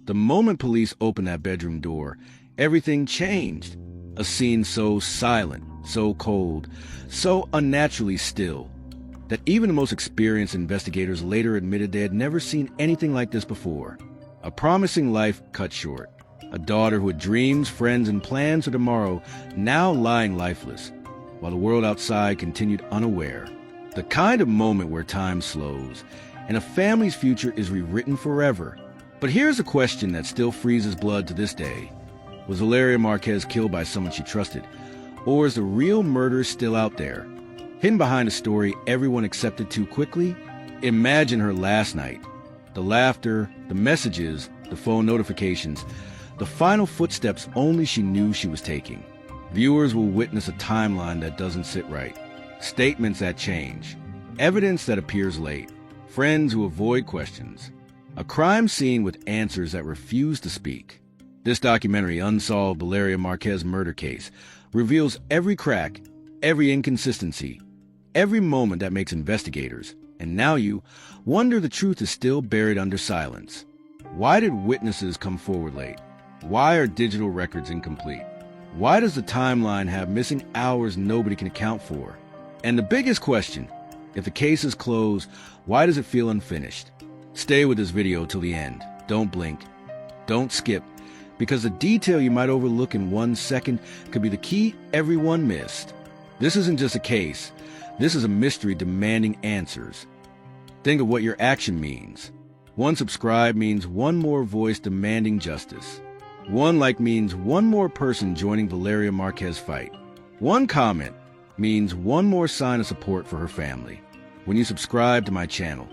The moment police opened that bedroom door, everything changed. A scene so silent, so cold, so unnaturally still, that even the most experienced investigators later admitted they had never seen anything like this before. A promising life cut short. A daughter who had dreams, friends, and plans for tomorrow now lying lifeless, while the world outside continued unaware. The kind of moment where time slows, and a family's future is rewritten forever. But here's a question that still freezes blood to this day. Was Valeria Marquez killed by someone she trusted? Or is the real murder still out there, hidden behind a story everyone accepted too quickly? Imagine her last night. The laughter, the messages, the phone notifications, the final footsteps only she knew she was taking. Viewers will witness a timeline that doesn't sit right, statements that change, evidence that appears late, friends who avoid questions, a crime scene with answers that refuse to speak. This documentary, Unsolved, Valeria Marquez murder case, reveals every crack, every inconsistency, every moment that makes investigators, and now you, wonder the truth is still buried under silence. Why did witnesses come forward late? Why are digital records incomplete? Why does the timeline have missing hours nobody can account for? And the biggest question, if the case is closed, why does it feel unfinished? Stay with this video till the end. Don't blink. Don't skip, because the detail you might overlook in 1 second could be the key everyone missed. This isn't just a case. This is a mystery demanding answers. Think of what your action means. 1 subscribe means 1 more voice demanding justice. 1 like means 1 more person joining Valeria Marquez's fight. 1 comment means 1 more sign of support for her family. When you subscribe to my channel,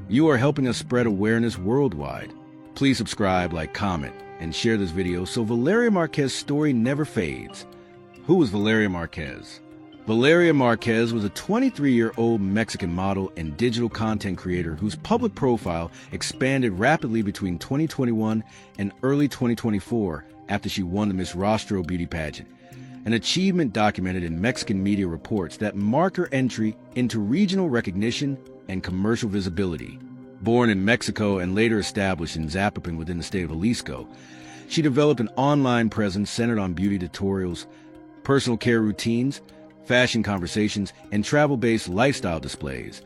you are helping us spread awareness worldwide. Please subscribe, like, comment, and share this video so Valeria Marquez's story never fades. Who was Valeria Marquez? Valeria Marquez was a 23-year-old Mexican model and digital content creator whose public profile expanded rapidly between 2021 and early 2024 after she won the Miss Rostro beauty pageant, an achievement documented in Mexican media reports that marked her entry into regional recognition and commercial visibility. Born in Mexico and later established in Zapopan within the state of Jalisco, she developed an online presence centered on beauty tutorials, personal care routines, fashion conversations, and travel-based lifestyle displays,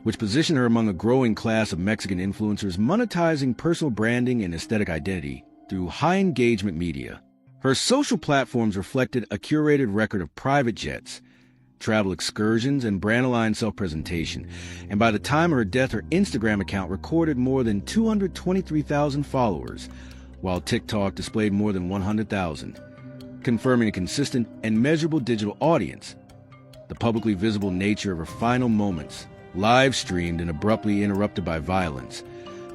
which positioned her among a growing class of Mexican influencers monetizing personal branding and aesthetic identity through high-engagement media. Her social platforms reflected a curated record of private jets, travel excursions, and brand-aligned self-presentation, and by the time of her death, her Instagram account recorded more than 223,000 followers, while TikTok displayed more than 100,000, confirming a consistent and measurable digital audience. The publicly visible nature of her final moments, live-streamed and abruptly interrupted by violence,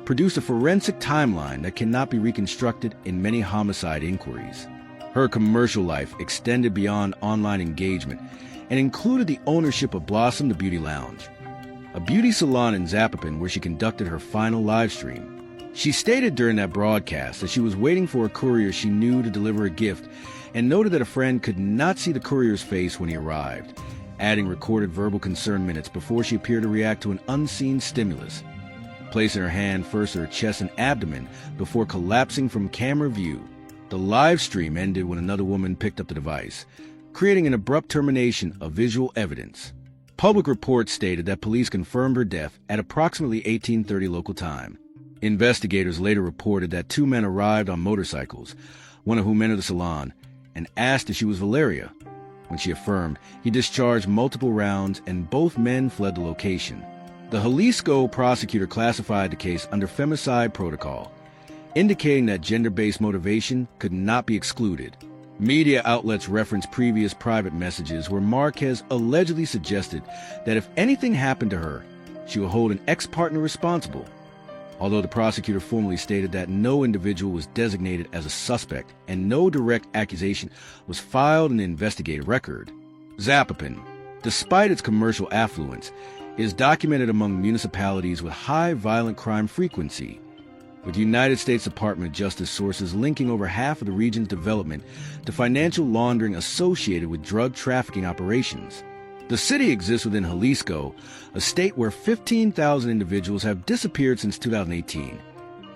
produced a forensic timeline that cannot be reconstructed in many homicide inquiries. Her commercial life extended beyond online engagement and included the ownership of Blossom the Beauty Lounge, a beauty salon in Zapopan where she conducted her final live stream. She stated during that broadcast that she was waiting for a courier she knew to deliver a gift and noted that a friend could not see the courier's face when he arrived, adding recorded verbal concern minutes before she appeared to react to an unseen stimulus, placing her hand first to her chest and abdomen before collapsing from camera view. The live stream ended when another woman picked up the device, creating an abrupt termination of visual evidence. Public reports stated that police confirmed her death at approximately 18:30 local time. Investigators later reported that 2 men arrived on motorcycles, one of whom entered the salon, and asked if she was Valeria. When she affirmed, he discharged multiple rounds and both men fled the location. The Jalisco prosecutor classified the case under femicide protocol, indicating that gender-based motivation could not be excluded. Media outlets referenced previous private messages where Marquez allegedly suggested that if anything happened to her, she would hold an ex-partner responsible, although the prosecutor formally stated that no individual was designated as a suspect and no direct accusation was filed in the investigative record. Zapopan, despite its commercial affluence, is documented among municipalities with high violent crime frequency, with United States Department of Justice sources linking over half of the region's development to financial laundering associated with drug trafficking operations. The city exists within Jalisco, a state where 15,000 individuals have disappeared since 2018,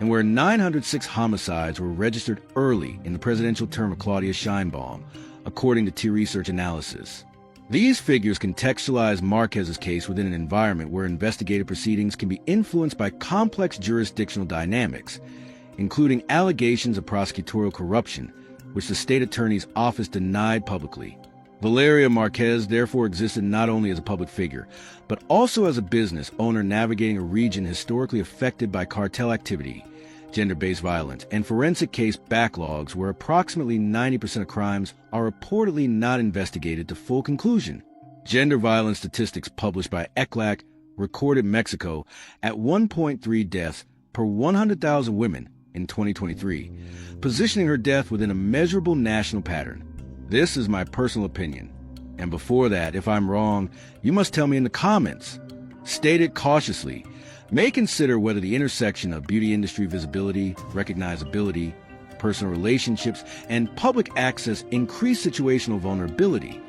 and where 906 homicides were registered early in the presidential term of Claudia Sheinbaum, according to T Research analysis. These figures contextualize Marquez's case within an environment where investigative proceedings can be influenced by complex jurisdictional dynamics, including allegations of prosecutorial corruption, which the state attorney's office denied publicly. Valeria Marquez therefore existed not only as a public figure, but also as a business owner navigating a region historically affected by cartel activity, gender-based violence, and forensic case backlogs where approximately 90% of crimes are reportedly not investigated to full conclusion. Gender violence statistics published by ECLAC recorded Mexico at 1.3 deaths per 100,000 women in 2023, positioning her death within a measurable national pattern. This is my personal opinion. And before that, if I'm wrong, you must tell me in the comments. Stated cautiously, may consider whether the intersection of beauty industry visibility, recognizability, personal relationships, and public access increase situational vulnerability,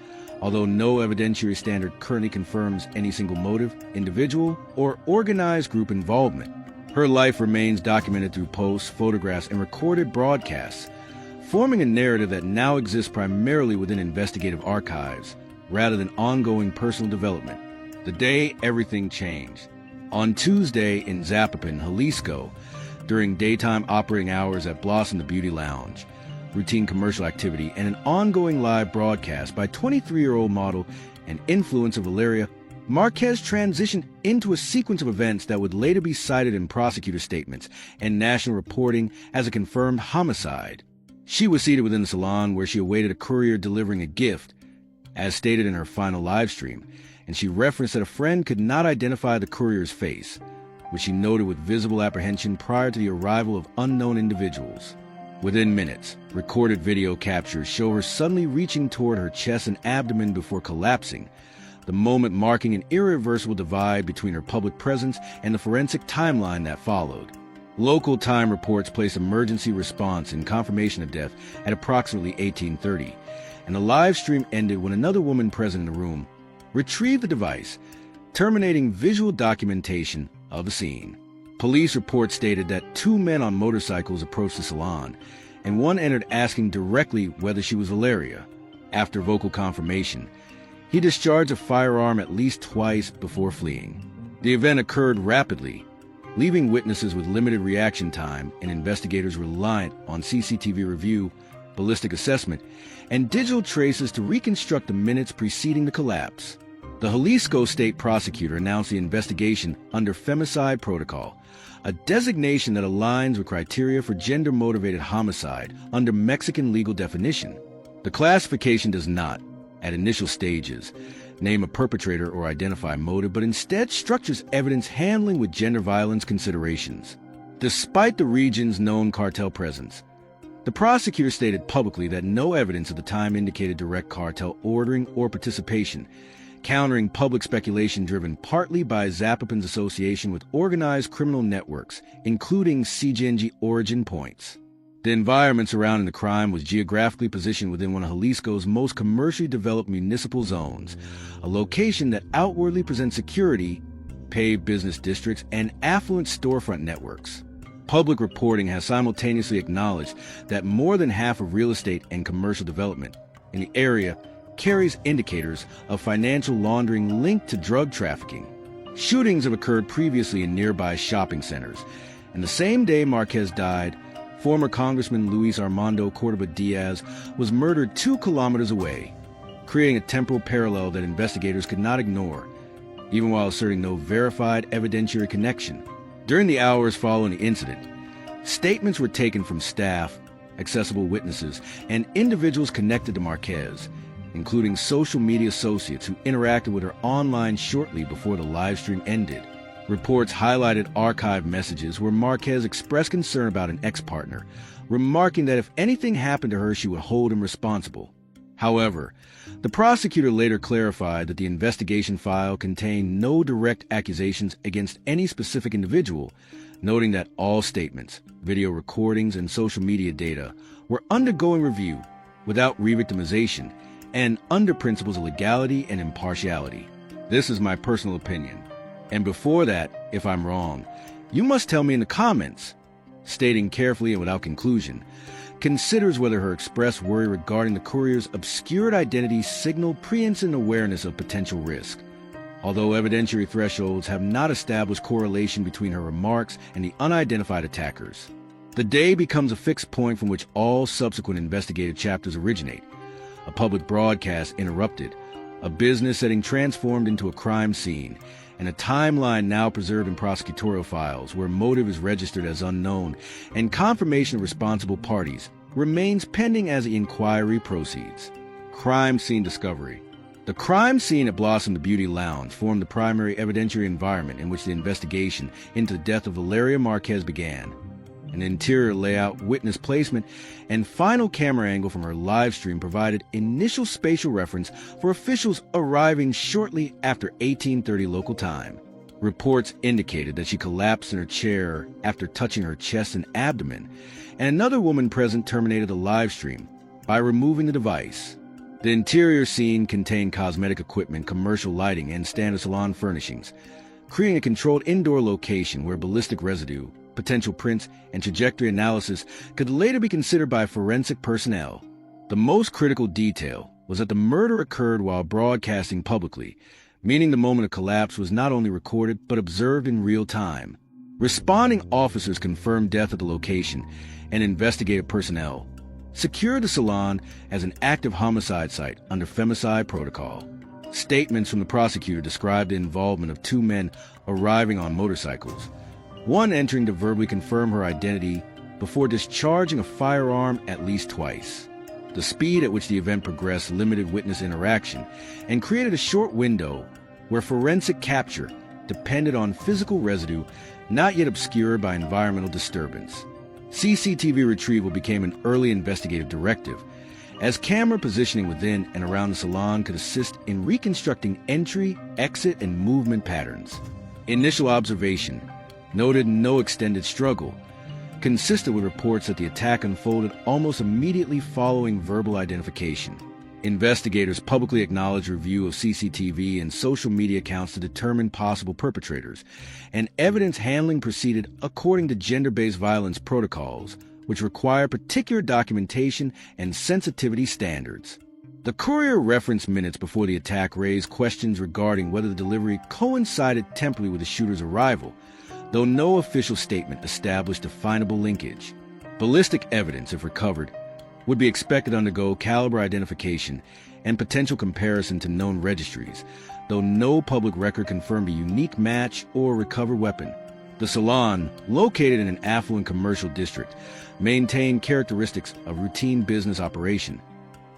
although no evidentiary standard currently confirms any single motive, individual, or organized group involvement. Her life remains documented through posts, photographs, and recorded broadcasts, forming a narrative that now exists primarily within investigative archives, rather than ongoing personal development. The day everything changed. On Tuesday in Zapopan, Jalisco, during daytime operating hours at Blossom the Beauty Lounge, routine commercial activity, and an ongoing live broadcast by 23-year-old model and influencer Valeria, Marquez transitioned into a sequence of events that would later be cited in prosecutor statements and national reporting as a confirmed homicide. She was seated within the salon where she awaited a courier delivering a gift, as stated in her final live stream, and she referenced that a friend could not identify the courier's face, which she noted with visible apprehension prior to the arrival of unknown individuals. Within minutes, recorded video captures show her suddenly reaching toward her chest and abdomen before collapsing, the moment marking an irreversible divide between her public presence and the forensic timeline that followed. Local time reports place emergency response and confirmation of death at approximately 18:30, and the live stream ended when another woman present in the room retrieved the device, terminating visual documentation of the scene. Police reports stated that two men on motorcycles approached the salon, and one entered asking directly whether she was Valeria. After vocal confirmation, he discharged a firearm at least twice before fleeing. The event occurred rapidly, leaving witnesses with limited reaction time and investigators reliant on CCTV review, ballistic assessment, and digital traces to reconstruct the minutes preceding the collapse. The Jalisco state prosecutor announced the investigation under Femicide Protocol, a designation that aligns with criteria for gender-motivated homicide under Mexican legal definition. The classification does not, at initial stages, name a perpetrator or identify motive, but instead structures evidence handling with gender violence considerations. Despite the region's known cartel presence, the prosecutor stated publicly that no evidence at the time indicated direct cartel ordering or participation, countering public speculation driven partly by Zapopan's association with organized criminal networks, including CGNG origin points. The environment surrounding the crime was geographically positioned within one of Jalisco's most commercially developed municipal zones, a location that outwardly presents security, paved business districts, and affluent storefront networks. Public reporting has simultaneously acknowledged that more than half of real estate and commercial development in the area carries indicators of financial laundering linked to drug trafficking. Shootings have occurred previously in nearby shopping centers, and the same day Marquez died, former Congressman Luis Armando Córdoba Diaz was murdered 2 kilometers away, creating a temporal parallel that investigators could not ignore, even while asserting no verified evidentiary connection. During the hours following the incident, statements were taken from staff, accessible witnesses, and individuals connected to Marquez, including social media associates who interacted with her online shortly before the live stream ended. Reports highlighted archived messages where Marquez expressed concern about an ex-partner, remarking that if anything happened to her, she would hold him responsible. However, the prosecutor later clarified that the investigation file contained no direct accusations against any specific individual, noting that all statements, video recordings, and social media data were undergoing review without re-victimization and under principles of legality and impartiality. This is my personal opinion. And before that, if I'm wrong, you must tell me in the comments. stating carefully and without conclusion, considers whether her expressed worry regarding the courier's obscured identity signaled pre-incident awareness of potential risk. Although evidentiary thresholds have not established correlation between her remarks and the unidentified attackers, the day becomes a fixed point from which all subsequent investigative chapters originate. A public broadcast interrupted, a business setting transformed into a crime scene, and a timeline now preserved in prosecutorial files where motive is registered as unknown and confirmation of responsible parties remains pending as the inquiry proceeds. Crime scene discovery. The crime scene at Blossom the Beauty Lounge formed the primary evidentiary environment in which the investigation into the death of Valeria Marquez began. An interior layout, witness placement, and final camera angle from her live stream provided initial spatial reference for officials arriving shortly after 1830 local time. Reports indicated that she collapsed in her chair after touching her chest and abdomen, and another woman present terminated the live stream by removing the device. The interior scene contained cosmetic equipment, commercial lighting, and standard salon furnishings, creating a controlled indoor location where ballistic residue, potential prints, and trajectory analysis could later be considered by forensic personnel. The most critical detail was that the murder occurred while broadcasting publicly, meaning the moment of collapse was not only recorded but observed in real time. Responding officers confirmed death at the location, and investigative personnel secured the salon as an active homicide site under femicide protocol. Statements from the prosecutor described the involvement of two men arriving on motorcycles, one entering to verbally confirm her identity before discharging a firearm at least twice. The speed at which the event progressed limited witness interaction and created a short window where forensic capture depended on physical residue not yet obscured by environmental disturbance. CCTV retrieval became an early investigative directive, as camera positioning within and around the salon could assist in reconstructing entry, exit, and movement patterns. Initial observation noted no extended struggle, consistent with reports that the attack unfolded almost immediately following verbal identification. Investigators publicly acknowledged review of CCTV and social media accounts to determine possible perpetrators, and evidence handling proceeded according to gender-based violence protocols, which require particular documentation and sensitivity standards. The courier referenced minutes before the attack raised questions regarding whether the delivery coincided temporally with the shooter's arrival, though no official statement established definable linkage. Ballistic evidence, if recovered, would be expected to undergo caliber identification and potential comparison to known registries, though no public record confirmed a unique match or recovered weapon. The salon, located in an affluent commercial district, maintained characteristics of routine business operation,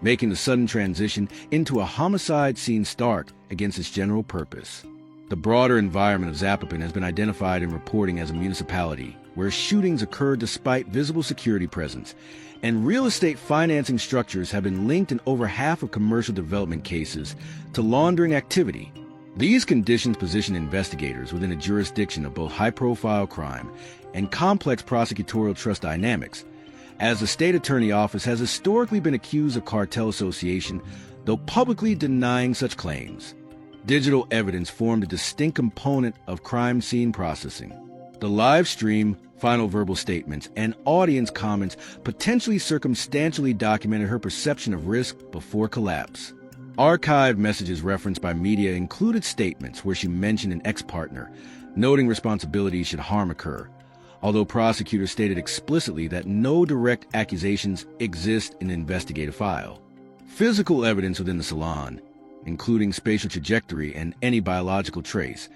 making the sudden transition into a homicide scene stark against its general purpose. The broader environment of Zapopan has been identified in reporting as a municipality where shootings occurred despite visible security presence, and real estate financing structures have been linked in over half of commercial development cases to laundering activity. These conditions position investigators within a jurisdiction of both high-profile crime and complex prosecutorial trust dynamics, as the state attorney office has historically been accused of cartel association, though publicly denying such claims. Digital evidence formed a distinct component of crime scene processing. The live stream, final verbal statements, and audience comments potentially circumstantially documented her perception of risk before collapse. Archived messages referenced by media included statements where she mentioned an ex-partner, noting responsibility should harm occur, although prosecutors stated explicitly that no direct accusations exist in the investigative file. Physical evidence within the salon, including spatial trajectory and any biological trace,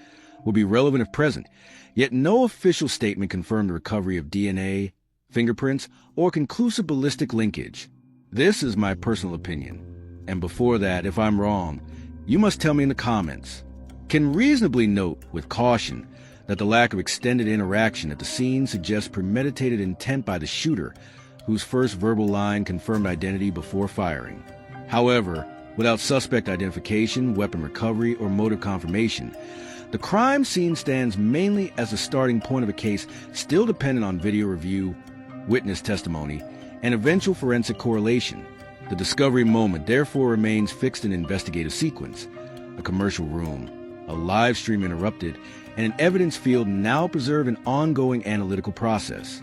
will be relevant if present, yet no official statement confirmed the recovery of DNA, fingerprints, or conclusive ballistic linkage. This is my personal opinion, and before that, if I'm wrong, you must tell me in the comments. Can reasonably note with caution that the lack of extended interaction at the scene suggests premeditated intent by the shooter, whose first verbal line confirmed identity before firing. However, without suspect identification, weapon recovery, or motive confirmation, the crime scene stands mainly as the starting point of a case still dependent on video review, witness testimony, and eventual forensic correlation. The discovery moment therefore remains fixed in investigative sequence: a commercial room, a live stream interrupted, and an evidence field now preserve an ongoing analytical process.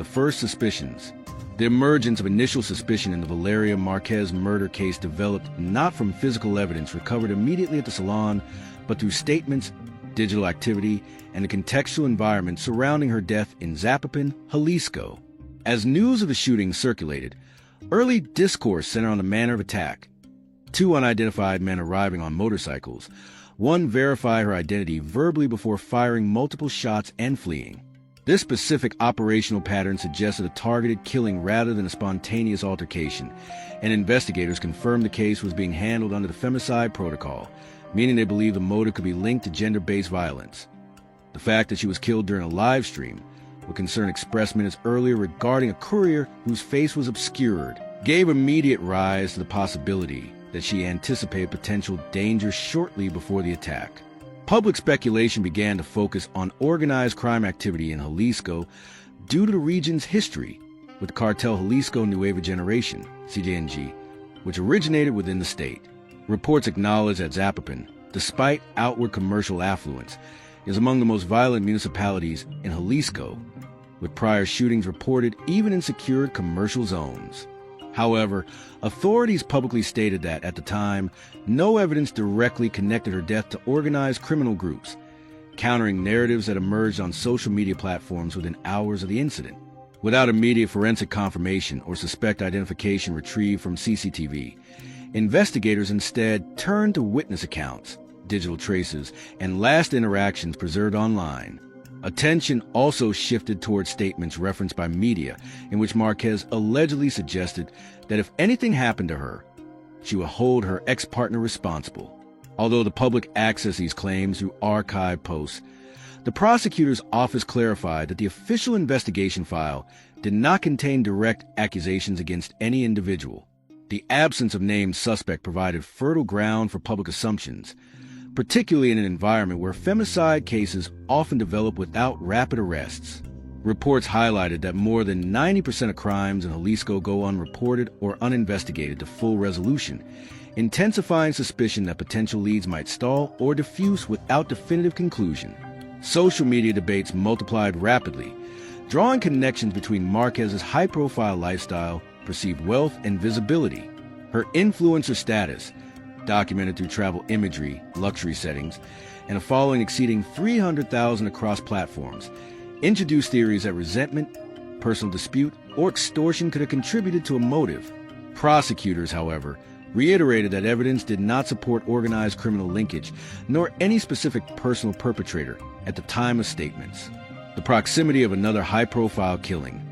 The first suspicions. The emergence of initial suspicion in the Valeria Marquez murder case developed not from physical evidence recovered immediately at the salon, but through statements, digital activity, and the contextual environment surrounding her death in Zapopan, Jalisco. As news of the shooting circulated, early discourse centered on the manner of attack. Two unidentified men arriving on motorcycles. One verified her identity verbally before firing multiple shots and fleeing. This specific operational pattern suggested a targeted killing rather than a spontaneous altercation, and investigators confirmed the case was being handled under the femicide protocol, meaning they believed the motive could be linked to gender-based violence. The fact that she was killed during a live stream, with concern expressed minutes earlier regarding a courier whose face was obscured, gave immediate rise to the possibility that she anticipated potential danger shortly before the attack. Public speculation began to focus on organized crime activity in Jalisco due to the region's history with the cartel Jalisco Nueva Generation, CJNG, which originated within the state. Reports acknowledge that Zapopan, despite outward commercial affluence, is among the most violent municipalities in Jalisco, with prior shootings reported even in secured commercial zones. However, authorities publicly stated that, at the time, no evidence directly connected her death to organized criminal groups, countering narratives that emerged on social media platforms within hours of the incident. Without immediate forensic confirmation or suspect identification retrieved from CCTV, investigators instead turned to witness accounts, digital traces, and last interactions preserved online. Attention also shifted towards statements referenced by media in which Marquez allegedly suggested that if anything happened to her, she would hold her ex-partner responsible. Although the public accessed these claims through archive posts, the prosecutor's office clarified that the official investigation file did not contain direct accusations against any individual. The absence of named suspect provided fertile ground for public assumptions, particularly in an environment where femicide cases often develop without rapid arrests. Reports highlighted that more than 90% of crimes in Jalisco go unreported or uninvestigated to full resolution, intensifying suspicion that potential leads might stall or diffuse without definitive conclusion. Social media debates multiplied rapidly, drawing connections between Marquez's high-profile lifestyle, perceived wealth, and visibility. Her influencer status, documented through travel imagery, luxury settings, and a following exceeding 300,000 across platforms, introduced theories that resentment, personal dispute, or extortion could have contributed to a motive. Prosecutors, however, reiterated that evidence did not support organized criminal linkage, nor any specific personal perpetrator at the time of statements. The proximity of another high-profile killing,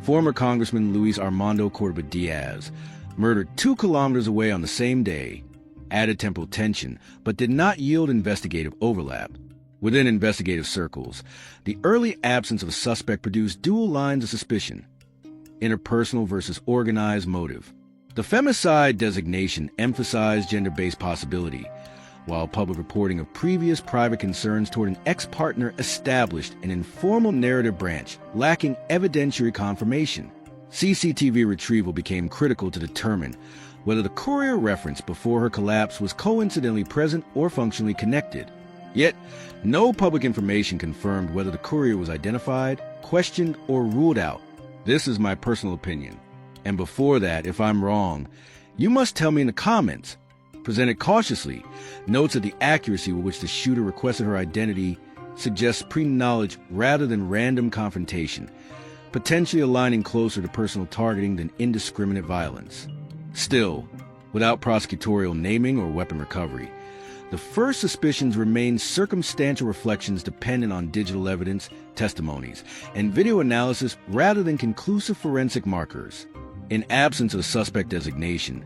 former Congressman Luis Armando Córdoba Diaz, murdered 2 kilometers away on the same day, added temporal tension, but did not yield investigative overlap. Within investigative circles, the early absence of a suspect produced dual lines of suspicion: interpersonal versus organized motive. The femicide designation emphasized gender-based possibility, while public reporting of previous private concerns toward an ex-partner established an informal narrative branch lacking evidentiary confirmation. CCTV retrieval became critical to determine whether the courier reference before her collapse was coincidentally present or functionally connected. Yet, no public information confirmed whether the courier was identified, questioned, or ruled out. This is my personal opinion. And before that, if I'm wrong, you must tell me in the comments. Presented cautiously, notes that the accuracy with which the shooter requested her identity suggests pre-knowledge rather than random confrontation, potentially aligning closer to personal targeting than indiscriminate violence. Still, without prosecutorial naming or weapon recovery, the first suspicions remain circumstantial reflections dependent on digital evidence, testimonies, and video analysis rather than conclusive forensic markers. In absence of suspect designation,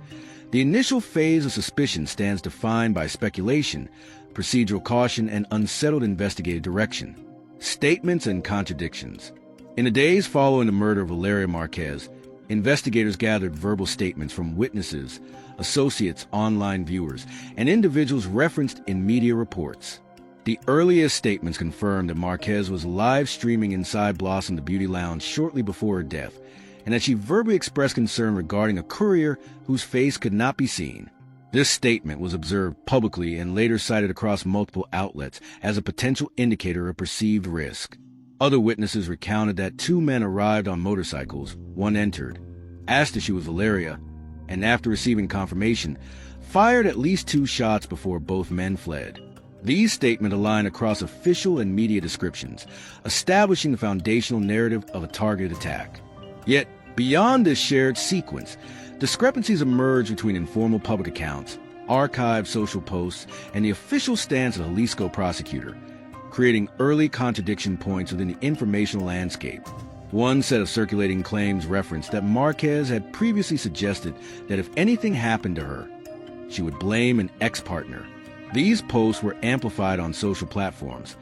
the initial phase of suspicion stands defined by speculation, procedural caution, and unsettled investigative direction. Statements and contradictions. In the days following the murder of Valeria Marquez, investigators gathered verbal statements from witnesses, associates, online viewers, and individuals referenced in media reports. The earliest statements confirmed that Marquez was live streaming inside Blossom the Beauty Lounge shortly before her death, and that she verbally expressed concern regarding a courier whose face could not be seen. This statement was observed publicly and later cited across multiple outlets as a potential indicator of perceived risk. Other witnesses recounted that two men arrived on motorcycles. One entered, asked if she was Valeria, and after receiving confirmation, fired at least 2 shots before both men fled. These statements align across official and media descriptions, establishing the foundational narrative of a targeted attack. Yet, beyond this shared sequence, discrepancies emerge between informal public accounts, archived social posts, and the official stance of the Jalisco prosecutor, creating early contradiction points within the informational landscape. One set of circulating claims referenced that Marquez had previously suggested that if anything happened to her, she would blame an ex-partner. These posts were amplified on social platforms,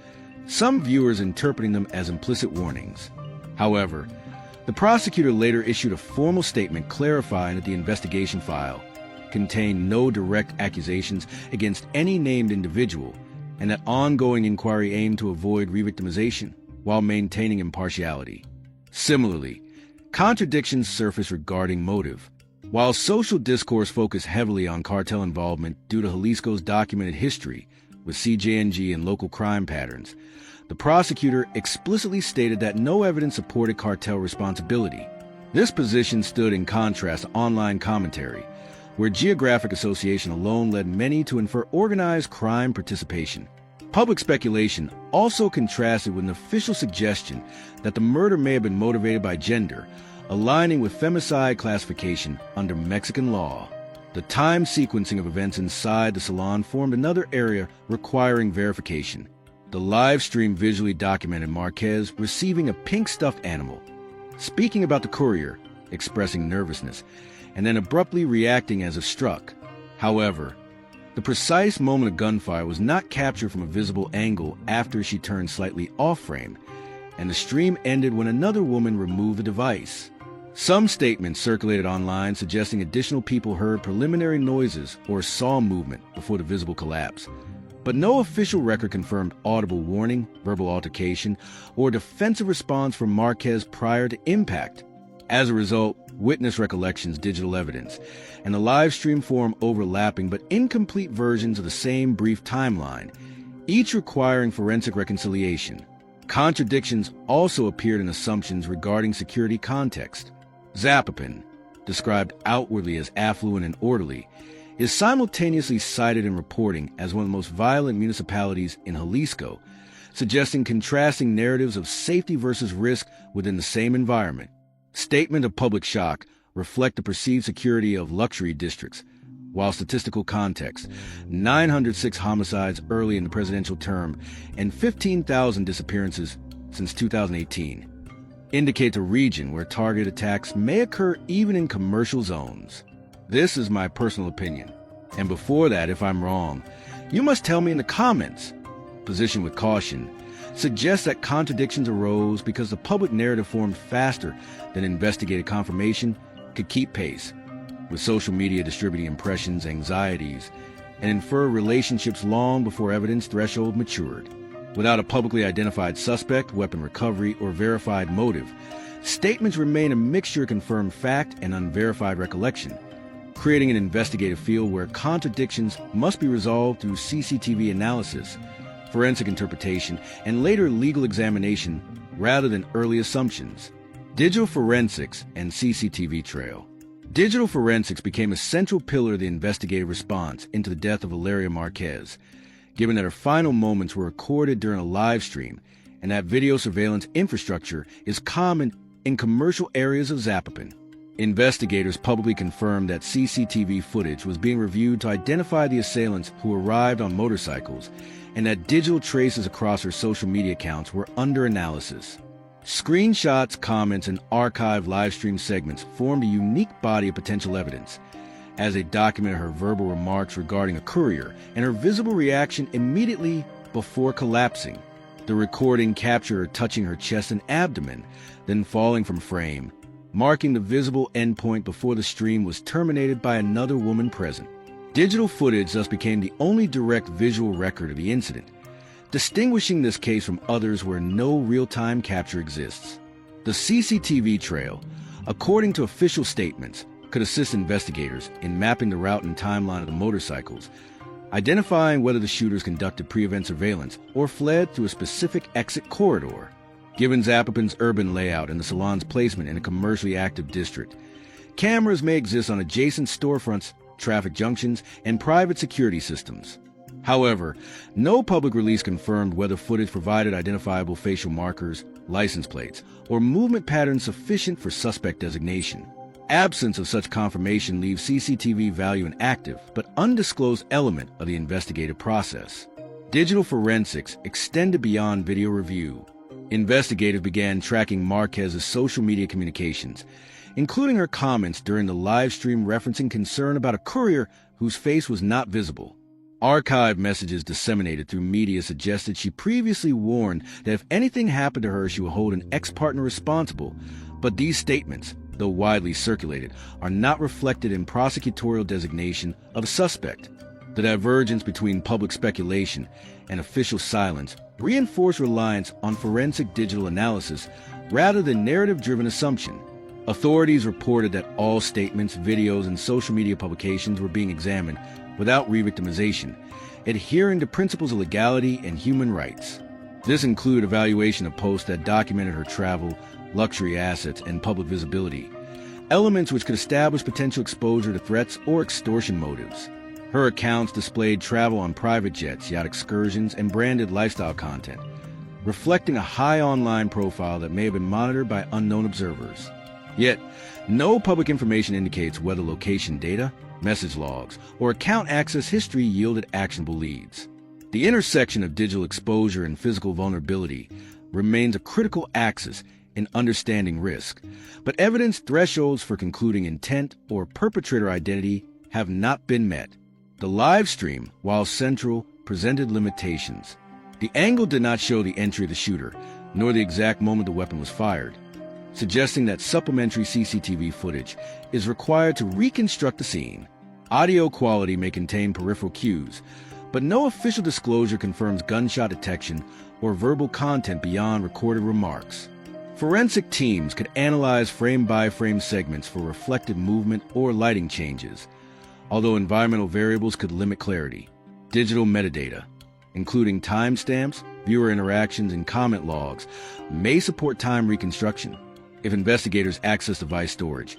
some viewers interpreting them as implicit warnings. However, the prosecutor later issued a formal statement clarifying that the investigation file contained no direct accusations against any named individual, and that ongoing inquiry aimed to avoid revictimization while maintaining impartiality. Similarly, contradictions surfaced regarding motive. While social discourse focused heavily on cartel involvement due to Jalisco's documented history with CJNG and local crime patterns, the prosecutor explicitly stated that no evidence supported cartel responsibility. This position stood in contrast to online commentary, where geographic association alone led many to infer organized crime participation. Public speculation also contrasted with an official suggestion that the murder may have been motivated by gender, aligning with femicide classification under Mexican law. The time sequencing of events inside the salon formed another area requiring verification. The live stream visually documented Marquez receiving a pink stuffed animal, speaking about the courier, expressing nervousness, and then abruptly reacting as if struck. However, the precise moment of gunfire was not captured from a visible angle after she turned slightly off-frame, and the stream ended when another woman removed the device. Some statements circulated online suggesting additional people heard preliminary noises or saw movement before the visible collapse, but no official record confirmed audible warning, verbal altercation, or defensive response from Marquez prior to impact. As a result, witness recollections, digital evidence, and the live stream form overlapping but incomplete versions of the same brief timeline, each requiring forensic reconciliation. Contradictions also appeared in assumptions regarding security context. Zapopan, described outwardly as affluent and orderly, is simultaneously cited in reporting as one of the most violent municipalities in Jalisco, suggesting contrasting narratives of safety versus risk within the same environment. Statement of public shock reflect the perceived security of luxury districts, while statistical context, 906 homicides early in the presidential term and 15,000 disappearances since 2018, indicate a region where targeted attacks may occur even in commercial zones. This is my personal opinion, and before that, if I'm wrong, you must tell me in the comments. Position with caution suggests that contradictions arose because the public narrative formed faster than investigative confirmation could keep pace, with social media distributing impressions, anxieties, and infer relationships long before evidence threshold matured. Without a publicly identified suspect, weapon recovery, or verified motive, statements remain a mixture of confirmed fact and unverified recollection, creating an investigative field where contradictions must be resolved through CCTV analysis, forensic interpretation, and later legal examination rather than early assumptions. Digital forensics and CCTV trail. Digital forensics became a central pillar of the investigative response into the death of Valeria Marquez, given that her final moments were recorded during a live stream and that video surveillance infrastructure is common in commercial areas of Zapopan. Investigators publicly confirmed that CCTV footage was being reviewed to identify the assailants who arrived on motorcycles, and that digital traces across her social media accounts were under analysis. Screenshots, comments, and archived live stream segments formed a unique body of potential evidence, as they documented her verbal remarks regarding a courier and her visible reaction immediately before collapsing. The recording captured her touching her chest and abdomen, then falling from frame, marking the visible endpoint before the stream was terminated by another woman present. Digital footage thus became the only direct visual record of the incident, distinguishing this case from others where no real-time capture exists. The CCTV trail, according to official statements, could assist investigators in mapping the route and timeline of the motorcycles, identifying whether the shooters conducted pre-event surveillance or fled through a specific exit corridor. given Zapopan's urban layout and the salon's placement in a commercially active district. Cameras may exist on adjacent storefronts, traffic junctions, and private security systems. However, no public release confirmed whether footage provided identifiable facial markers, license plates, or movement patterns sufficient for suspect designation. Absence of such confirmation leaves CCTV value an active but undisclosed element of the investigative process. Digital forensics extended beyond video review. Investigative began tracking Marquez's social media communications, including her comments during the live stream referencing concern about a courier whose face was not visible. Archived messages disseminated through media suggested she previously warned that if anything happened to her, she would hold an ex-partner responsible. But these statements, though widely circulated, are not reflected in prosecutorial designation of a suspect. The divergence between public speculation and official silence reinforced reliance on forensic digital analysis rather than narrative-driven assumption. Authorities reported that all statements, videos, and social media publications were being examined without re-victimization, adhering to principles of legality and human rights. This included evaluation of posts that documented her travel, luxury assets, and public visibility, elements which could establish potential exposure to threats or extortion motives. Her accounts displayed travel on private jets, yacht excursions, and branded lifestyle content, reflecting a high online profile that may have been monitored by unknown observers. Yet, no public information indicates whether location data, message logs, or account access history yielded actionable leads. The intersection of digital exposure and physical vulnerability remains a critical axis in understanding risk, but evidence thresholds for concluding intent or perpetrator identity have not been met. The live stream, while central, presented limitations. The angle did not show the entry of the shooter, nor the exact moment the weapon was fired, suggesting that supplementary CCTV footage is required to reconstruct the scene. Audio quality may contain peripheral cues, but no official disclosure confirms gunshot detection or verbal content beyond recorded remarks. Forensic teams could analyze frame-by-frame segments for reflective movement or lighting changes, although environmental variables could limit clarity. Digital metadata, including timestamps, viewer interactions, and comment logs, may support time reconstruction. If investigators access device storage,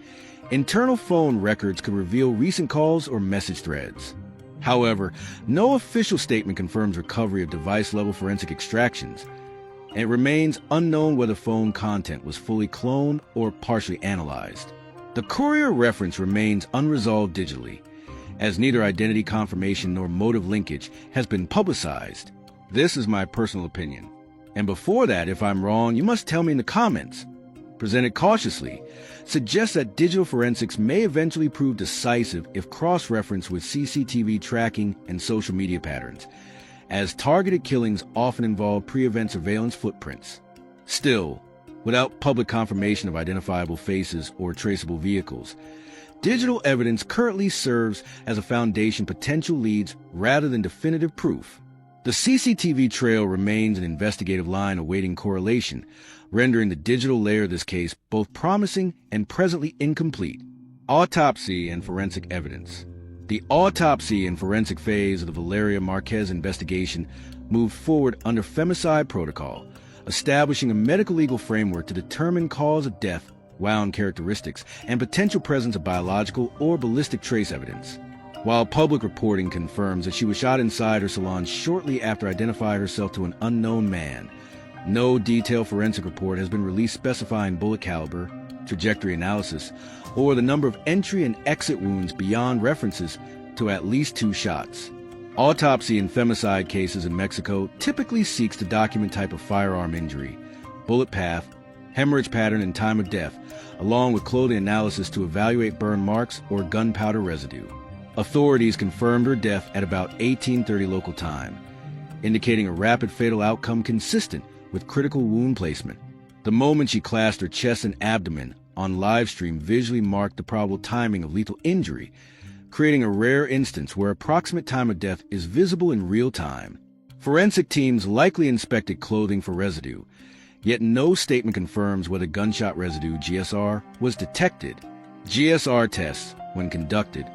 internal phone records could reveal recent calls or message threads. However, no official statement confirms recovery of device-level forensic extractions, and it remains unknown whether phone content was fully cloned or partially analyzed. The courier reference remains unresolved digitally, as neither identity confirmation nor motive linkage has been publicized. This is my personal opinion. And before that, if I'm wrong, you must tell me in the comments. Presented cautiously, suggests that digital forensics may eventually prove decisive if cross-referenced with CCTV tracking and social media patterns, as targeted killings often involve pre-event surveillance footprints. Still, without public confirmation of identifiable faces or traceable vehicles, digital evidence currently serves as a foundation for potential leads rather than definitive proof. The CCTV trail remains an investigative line awaiting correlation, rendering the digital layer of this case both promising and presently incomplete. Autopsy and forensic evidence. The autopsy and forensic phase of the Valeria Marquez investigation moved forward under femicide protocol, establishing a medical legal framework to determine cause of death, wound characteristics, and potential presence of biological or ballistic trace evidence. While public reporting confirms that she was shot inside her salon shortly after identifying herself to an unknown man, no detailed forensic report has been released specifying bullet caliber, trajectory analysis, or the number of entry and exit wounds beyond references to at least 2 shots. Autopsy in femicide cases in Mexico typically seeks to document type of firearm injury, bullet path, hemorrhage pattern, and time of death, along with clothing analysis to evaluate burn marks or gunpowder residue. Authorities confirmed her death at about 18:30 local time, indicating a rapid fatal outcome consistent with critical wound placement. The moment she clasped her chest and abdomen on live stream visually marked the probable timing of lethal injury, creating a rare instance where approximate time of death is visible in real time. Forensic teams likely inspected clothing for residue, yet no statement confirms whether gunshot residue (GSR) was detected. GSR tests, when conducted,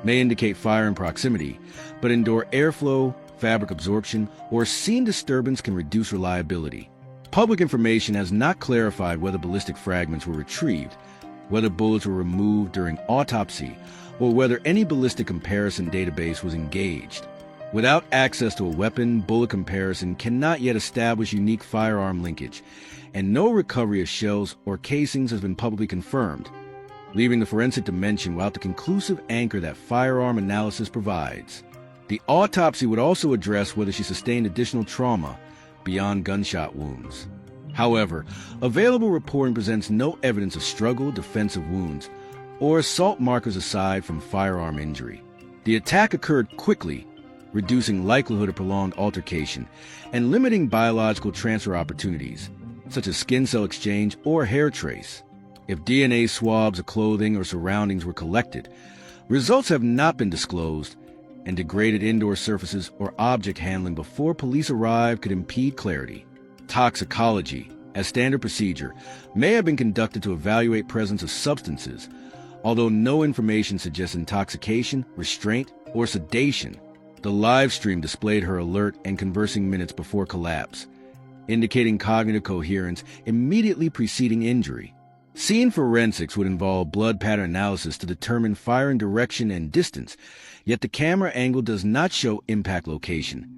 may indicate fire in proximity, but indoor airflow, fabric absorption, or scene disturbance can reduce reliability. Public information has not clarified whether ballistic fragments were retrieved, whether bullets were removed during autopsy, or whether any ballistic comparison database was engaged. Without access to a weapon-bullet comparison cannot yet establish unique firearm linkage, and no recovery of shells or casings has been publicly confirmed, leaving the forensic dimension without the conclusive anchor that firearm analysis provides. The autopsy would also address whether she sustained additional trauma beyond gunshot wounds. However, available reporting presents no evidence of struggle, defensive wounds, or assault markers aside from firearm injury. The attack occurred quickly, reducing likelihood of prolonged altercation and limiting biological transfer opportunities, such as skin cell exchange or hair trace. If DNA swabs of clothing or surroundings were collected, results have not been disclosed, and degraded indoor surfaces or object handling before police arrive could impede clarity. Toxicology, as standard procedure, may have been conducted to evaluate presence of substances, although no information suggests intoxication, restraint, or sedation. The live stream displayed her alert and conversing minutes before collapse, indicating cognitive coherence immediately preceding injury. Scene forensics would involve blood pattern analysis to determine firing direction and distance, yet the camera angle does not show impact location,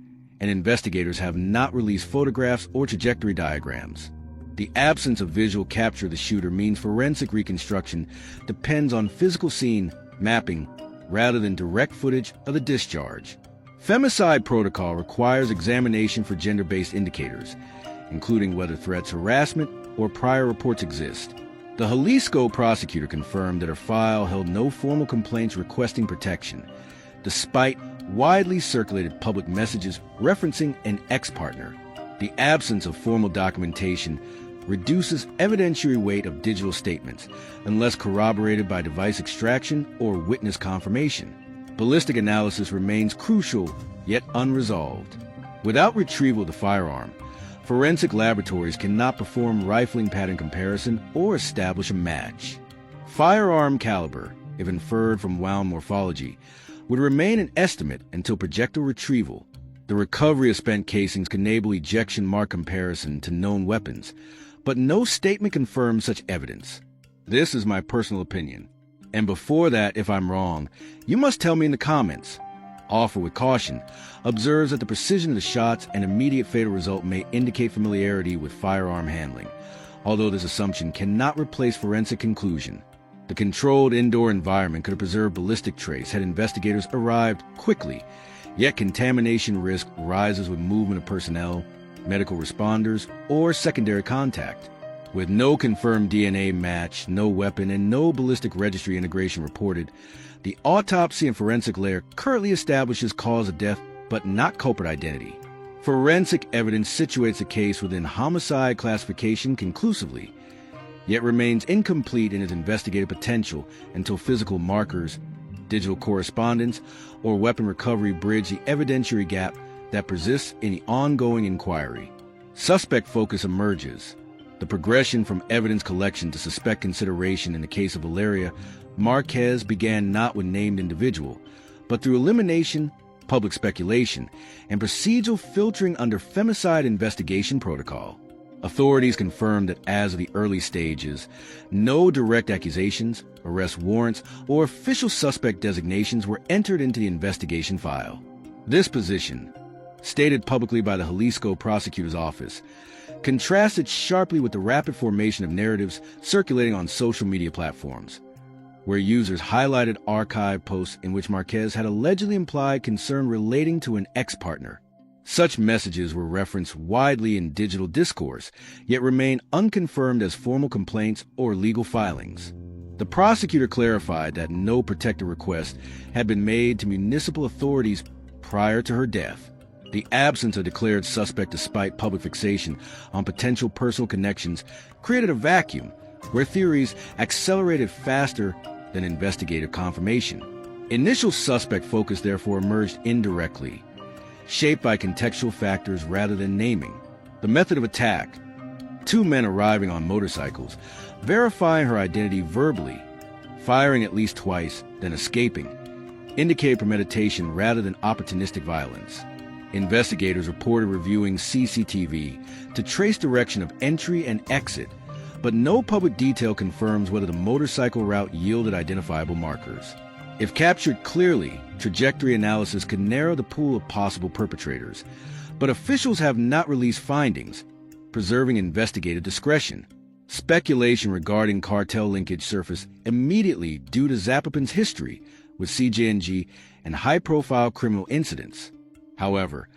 and investigators have not released photographs or trajectory diagrams. The absence of visual capture of the shooter means forensic reconstruction depends on physical scene mapping rather than direct footage of the discharge. Femicide protocol requires examination for gender-based indicators, including whether threats, harassment, or prior reports exist. The Jalisco prosecutor confirmed that her file held no formal complaints requesting protection, despite widely circulated public messages referencing an ex-partner. The absence of formal documentation reduces evidentiary weight of digital statements unless corroborated by device extraction or witness confirmation. Ballistic analysis remains crucial, yet unresolved. Without retrieval of the firearm, forensic laboratories cannot perform rifling pattern comparison or establish a match. Firearm caliber, if inferred from wound morphology, would remain an estimate until projectile retrieval. The recovery of spent casings can enable ejection mark comparison to known weapons, but no statement confirms such evidence. This is my personal opinion. And before that, if I'm wrong, you must tell me in the comments. Offer with caution observes that the precision of the shots and immediate fatal result may indicate familiarity with firearm handling, although this assumption cannot replace forensic conclusion. The controlled indoor environment could have preserved ballistic trace had investigators arrived quickly, yet contamination risk rises with movement of personnel, medical responders, or secondary contact. With no confirmed DNA match, no weapon, and no ballistic registry integration reported, the autopsy and forensic layer currently establishes cause of death but not culprit identity. Forensic evidence situates the case within homicide classification conclusively, yet remains incomplete in its investigative potential until physical markers, digital correspondence, or weapon recovery bridge the evidentiary gap that persists in the ongoing inquiry. Suspect focus emerges. The progression from evidence collection to suspect consideration in the case of Valeria Marquez began not with named individual, but through elimination, public speculation, and procedural filtering under femicide investigation protocol. Authorities confirmed that as of the early stages, no direct accusations, arrest warrants, or official suspect designations were entered into the investigation file. This position, stated publicly by the Jalisco prosecutor's office, contrasted sharply with the rapid formation of narratives circulating on social media platforms, where users highlighted archive posts in which Marquez had allegedly implied concern relating to an ex-partner. Such messages were referenced widely in digital discourse, yet remain unconfirmed as formal complaints or legal filings. The prosecutor clarified that no protective request had been made to municipal authorities prior to her death. The absence of declared suspect despite public fixation on potential personal connections created a vacuum where theories accelerated faster than investigative confirmation. Initial suspect focus therefore emerged indirectly, shaped by contextual factors rather than naming. The method of attack, two men arriving on motorcycles, verifying her identity verbally, firing at least twice, then escaping, indicated premeditation rather than opportunistic violence. Investigators reported reviewing CCTV to trace direction of entry and exit, but no public detail confirms whether the motorcycle route yielded identifiable markers. If captured clearly, trajectory analysis could narrow the pool of possible perpetrators, but officials have not released findings, preserving investigative discretion. Speculation regarding cartel linkage surfaced immediately due to Zapopan's history with CJNG and high-profile criminal incidents. However,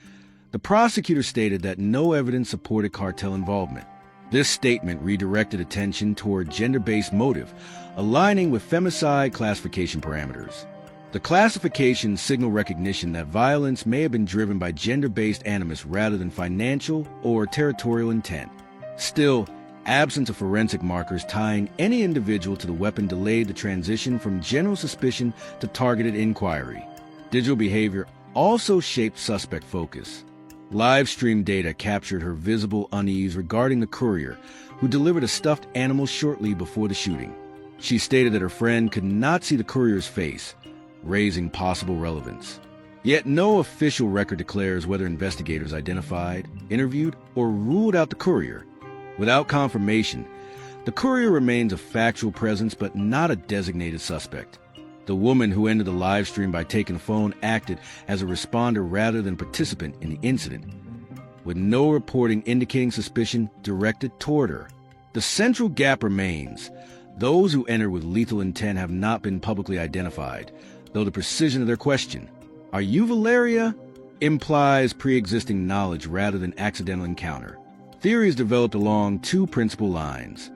the prosecutor stated that no evidence supported cartel involvement. This statement redirected attention toward gender-based motive, aligning with femicide classification parameters. The classification signaled recognition that violence may have been driven by gender-based animus rather than financial or territorial intent. Still, absence of forensic markers tying any individual to the weapon delayed the transition from general suspicion to targeted inquiry. Digital behavior also shaped suspect focus. Live stream data captured her visible unease regarding the courier, who delivered a stuffed animal shortly before the shooting. She stated that her friend could not see the courier's face, raising possible relevance. Yet no official record declares whether investigators identified, interviewed, or ruled out the courier. Without confirmation, the courier remains a factual presence but not a designated suspect. The woman who ended the live stream by taking the phone acted as a responder rather than participant in the incident, with no reporting indicating suspicion directed toward her. The central gap remains. Those who entered with lethal intent have not been publicly identified, though the precision of their question, "Are you Valeria?" implies pre-existing knowledge rather than accidental encounter. Theories developed along two principal lines: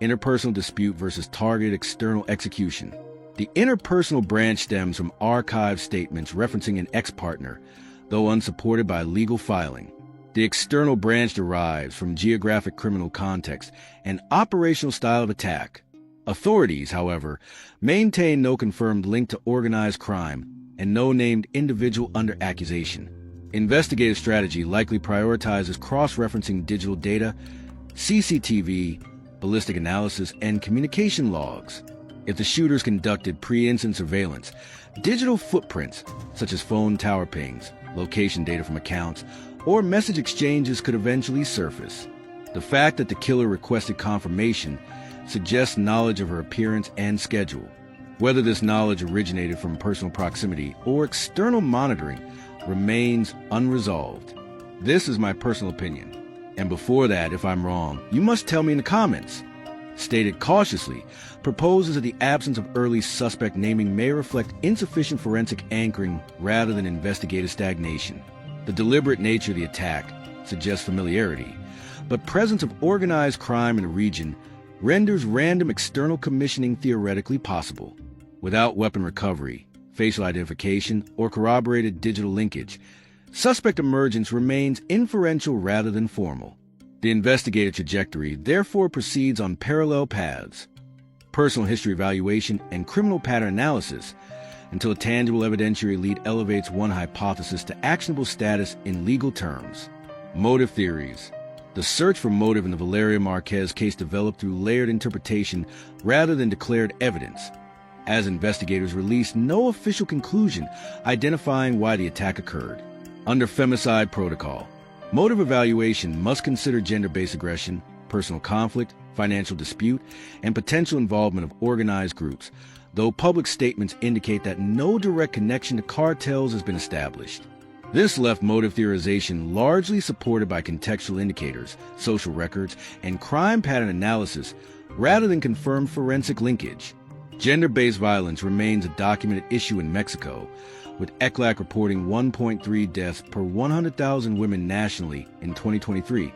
interpersonal dispute versus targeted external execution. The interpersonal branch stems from archived statements referencing an ex-partner, though unsupported by legal filing. The external branch derives from geographic criminal context and operational style of attack. Authorities, however, maintain no confirmed link to organized crime and no named individual under accusation. Investigative strategy likely prioritizes cross-referencing digital data, CCTV, ballistic analysis, and communication logs. If the shooters conducted pre-incident surveillance, digital footprints, such as phone tower pings, location data from accounts, or message exchanges could eventually surface. The fact that the killer requested confirmation suggests knowledge of her appearance and schedule. Whether this knowledge originated from personal proximity or external monitoring remains unresolved. This is my personal opinion. And before that, if I'm wrong, you must tell me in the comments. Stated cautiously, proposes that the absence of early suspect naming may reflect insufficient forensic anchoring rather than investigative stagnation. The deliberate nature of the attack suggests familiarity, but presence of organized crime in the region renders random external commissioning theoretically possible. Without weapon recovery, facial identification, or corroborated digital linkage, suspect emergence remains inferential rather than formal. The investigative trajectory therefore proceeds on parallel paths: personal history evaluation and criminal pattern analysis, until a tangible evidentiary lead elevates one hypothesis to actionable status in legal terms. Motive theories. The search for motive in the Valeria Marquez case developed through layered interpretation rather than declared evidence, as investigators released no official conclusion identifying why the attack occurred. Under femicide protocol, motive evaluation must consider gender-based aggression, personal conflict, financial dispute, and potential involvement of organized groups, though public statements indicate that no direct connection to cartels has been established. This left motive theorization largely supported by contextual indicators, social records, and crime pattern analysis rather than confirmed forensic linkage. Gender-based violence remains a documented issue in Mexico, with ECLAC reporting 1.3 deaths per 100,000 women nationally in 2023,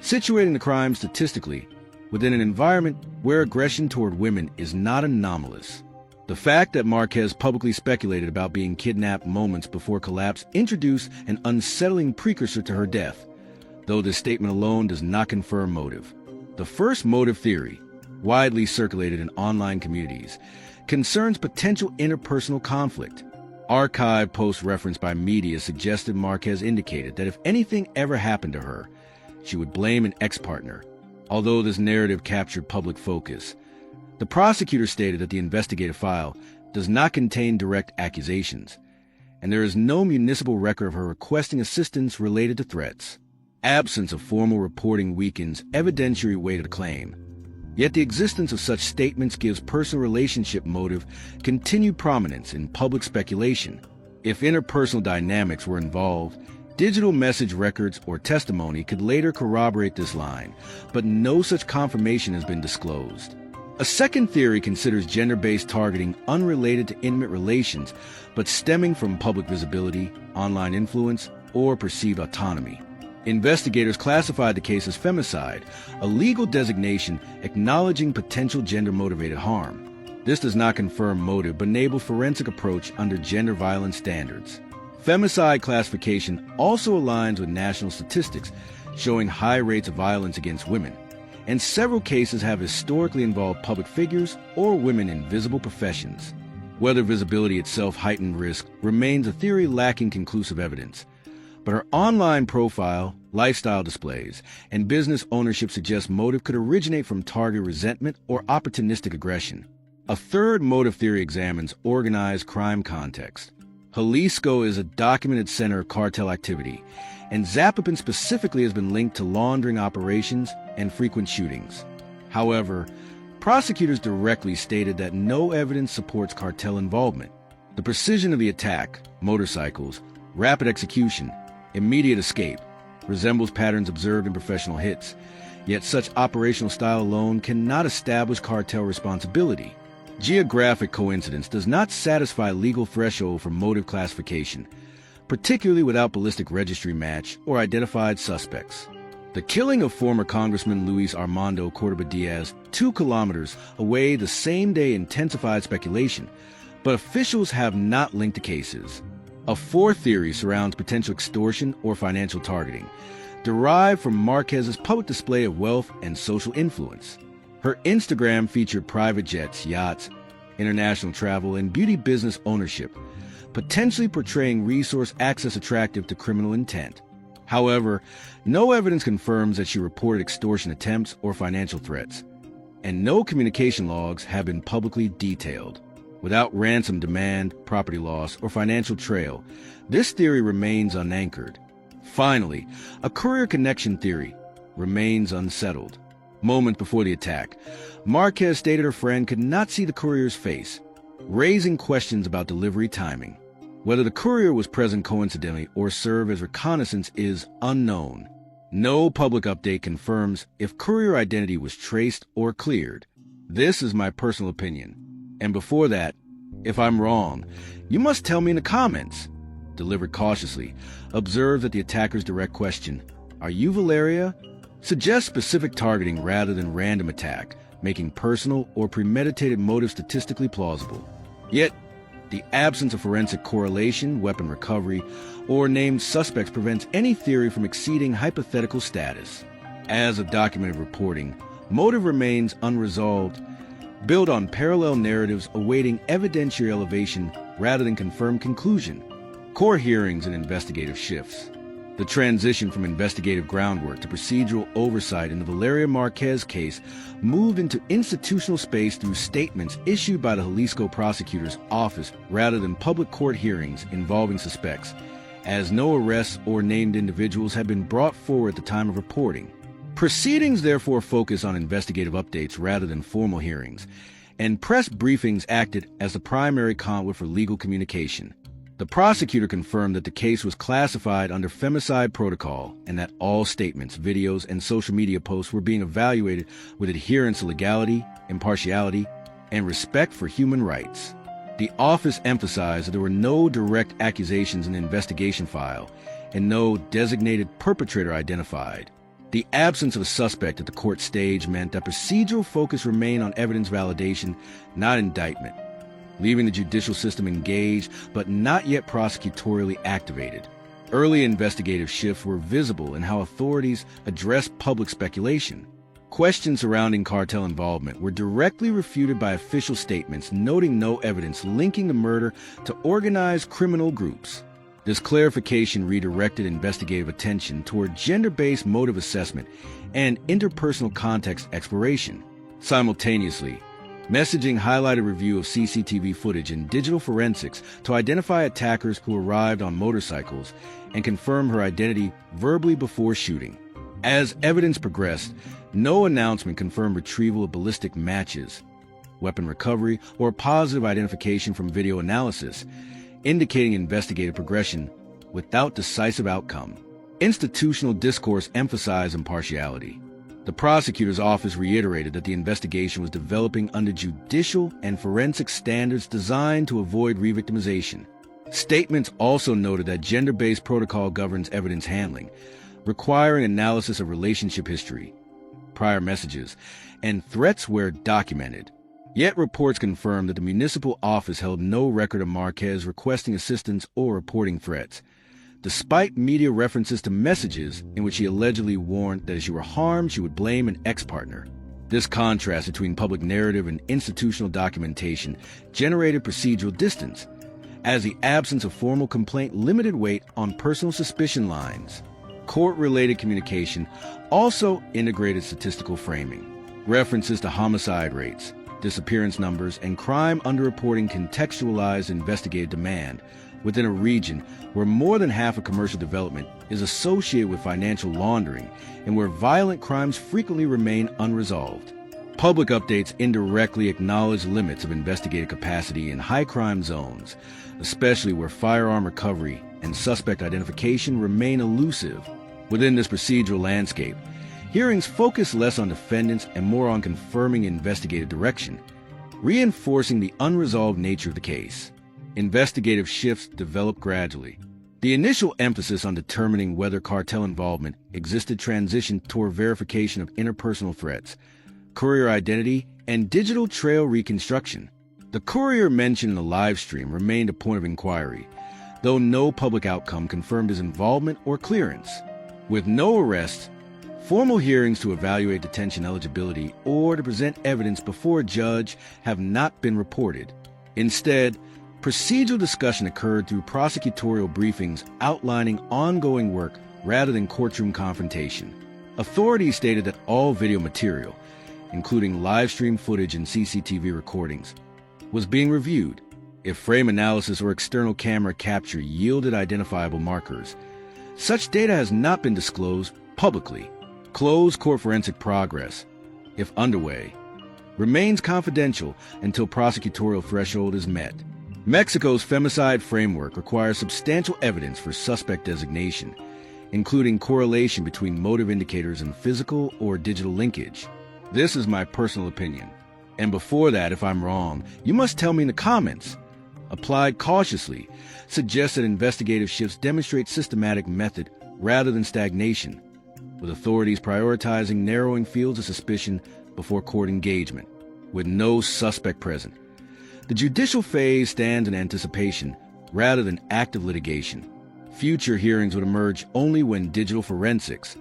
situating the crime statistically within an environment where aggression toward women is not anomalous. The fact that Marquez publicly speculated about being kidnapped moments before collapse introduced an unsettling precursor to her death, though this statement alone does not confirm motive. The first motive theory, widely circulated in online communities, concerns potential interpersonal conflict. Archive posts referenced by media suggested Marquez indicated that if anything ever happened to her, she would blame an ex-partner, although this narrative captured public focus. The prosecutor stated that the investigative file does not contain direct accusations. and there is no municipal record of her requesting assistance related to threats. Absence of formal reporting weakens evidentiary weight of the claim. Yet the existence of such statements gives personal relationship motive continued prominence in public speculation. If interpersonal dynamics were involved, digital message records or testimony could later corroborate this line, but no such confirmation has been disclosed. A second theory considers gender-based targeting unrelated to intimate relations, but stemming from public visibility, online influence, or perceived autonomy. Investigators classified the case as femicide, a legal designation acknowledging potential gender-motivated harm. This does not confirm motive, but enables forensic approach under gender violence standards. Femicide classification also aligns with national statistics, showing high rates of violence against women, and several cases have historically involved public figures or women in visible professions. Whether visibility itself heightened risk remains a theory lacking conclusive evidence. But her online profile, lifestyle displays, and business ownership suggest motive could originate from target resentment or opportunistic aggression. A third motive theory examines organized crime context. Jalisco is a documented center of cartel activity, and Zapopan specifically has been linked to laundering operations and frequent shootings. However, prosecutors directly stated that no evidence supports cartel involvement. The precision of the attack, motorcycles, rapid execution, immediate escape, resembles patterns observed in professional hits, yet such operational style alone cannot establish cartel responsibility. Geographic coincidence does not satisfy legal threshold for motive classification, particularly without ballistic registry match or identified suspects. The killing of former Congressman Luis Armando Córdoba Diaz 2 kilometers away the same day intensified speculation, but officials have not linked the cases. A fourth theory surrounds potential extortion or financial targeting, derived from Marquez's public display of wealth and social influence. Her Instagram featured private jets, yachts, international travel, and beauty business ownership, potentially portraying resource access attractive to criminal intent. However, no evidence confirms that she reported extortion attempts or financial threats, and no communication logs have been publicly detailed. Without ransom demand, property loss, or financial trail, this theory remains unanchored. Finally, a courier connection theory remains unsettled. Moments before the attack, Marquez stated her friend could not see the courier's face, raising questions about delivery timing. Whether the courier was present coincidentally or served as reconnaissance is unknown. No public update confirms if courier identity was traced or cleared. This is my personal opinion. And before that, if I'm wrong, you must tell me in the comments. Delivered cautiously, observe that the attacker's direct question, "Are you Valeria?" suggests specific targeting rather than random attack, making personal or premeditated motive statistically plausible. Yet, the absence of forensic correlation, weapon recovery, or named suspects prevents any theory from exceeding hypothetical status. As of documented reporting, motive remains unresolved, build on parallel narratives awaiting evidentiary elevation rather than confirmed conclusion. Core hearings and investigative shifts. The transition from investigative groundwork to procedural oversight in the Valeria Marquez case moved into institutional space through statements issued by the Jalisco prosecutor's office rather than public court hearings involving suspects, as no arrests or named individuals have been brought forward at the time of reporting. Proceedings therefore focus on investigative updates rather than formal hearings, and press briefings acted as the primary conduit for legal communication. The prosecutor confirmed that the case was classified under femicide protocol and that all statements, videos, and social media posts were being evaluated with adherence to legality, impartiality, and respect for human rights. The office emphasized that there were no direct accusations in the investigation file and no designated perpetrator identified. The absence of a suspect at the court stage meant that procedural focus remained on evidence validation, not indictment, leaving the judicial system engaged but not yet prosecutorially activated. Early investigative shifts were visible in how authorities addressed public speculation. Questions surrounding cartel involvement were directly refuted by official statements noting no evidence linking the murder to organized criminal groups. This clarification redirected investigative attention toward gender-based motive assessment and interpersonal context exploration. Simultaneously, Messaging highlighted review of CCTV footage and digital forensics to identify attackers who arrived on motorcycles and confirm her identity verbally before shooting. As evidence progressed, no announcement confirmed retrieval of ballistic matches, weapon recovery, or positive identification from video analysis, indicating investigative progression without decisive outcome. Institutional discourse emphasized impartiality. The prosecutor's office reiterated that the investigation was developing under judicial and forensic standards designed to avoid re-victimization. Statements also noted that gender-based protocol governs evidence handling, requiring analysis of relationship history, prior messages, and threats where documented. Yet reports confirmed that the municipal office held no record of Marquez requesting assistance or reporting threats, despite media references to messages in which she allegedly warned that if she were harmed, she would blame an ex-partner. This contrast between public narrative and institutional documentation generated procedural distance, as the absence of formal complaint limited weight on personal suspicion lines. Court-related communication also integrated statistical framing. References to homicide rates, disappearance numbers, and crime underreporting contextualized investigative demand within a region where more than half of commercial development is associated with financial laundering and where violent crimes frequently remain unresolved. Public updates indirectly acknowledge limits of investigative capacity in high-crime zones, especially where firearm recovery and suspect identification remain elusive. Within this procedural landscape, hearings focus less on defendants and more on confirming investigative direction, reinforcing the unresolved nature of the case. Investigative shifts develop gradually. The initial emphasis on determining whether cartel involvement existed transitioned toward verification of interpersonal threats, courier identity, and digital trail reconstruction. The courier mentioned in the live stream remained a point of inquiry, though no public outcome confirmed his involvement or clearance. With no arrests, formal hearings to evaluate detention eligibility or to present evidence before a judge have not been reported. Instead, procedural discussion occurred through prosecutorial briefings outlining ongoing work rather than courtroom confrontation. Authorities stated that all video material, including live stream footage and CCTV recordings, was being reviewed. If frame analysis or external camera capture yielded identifiable markers, such data has not been disclosed publicly. Closed court forensic progress, if underway, remains confidential until prosecutorial threshold is met. Mexico's femicide framework requires substantial evidence for suspect designation, including correlation between motive indicators and physical or digital linkage. This is my personal opinion. And before that, if I'm wrong, you must tell me in the comments. Applied cautiously, suggests that investigative shifts demonstrate systematic method rather than stagnation, with authorities prioritizing narrowing fields of suspicion before court engagement, with no suspect present. The judicial phase stands in anticipation rather than active litigation. Future hearings would emerge only when digital forensics,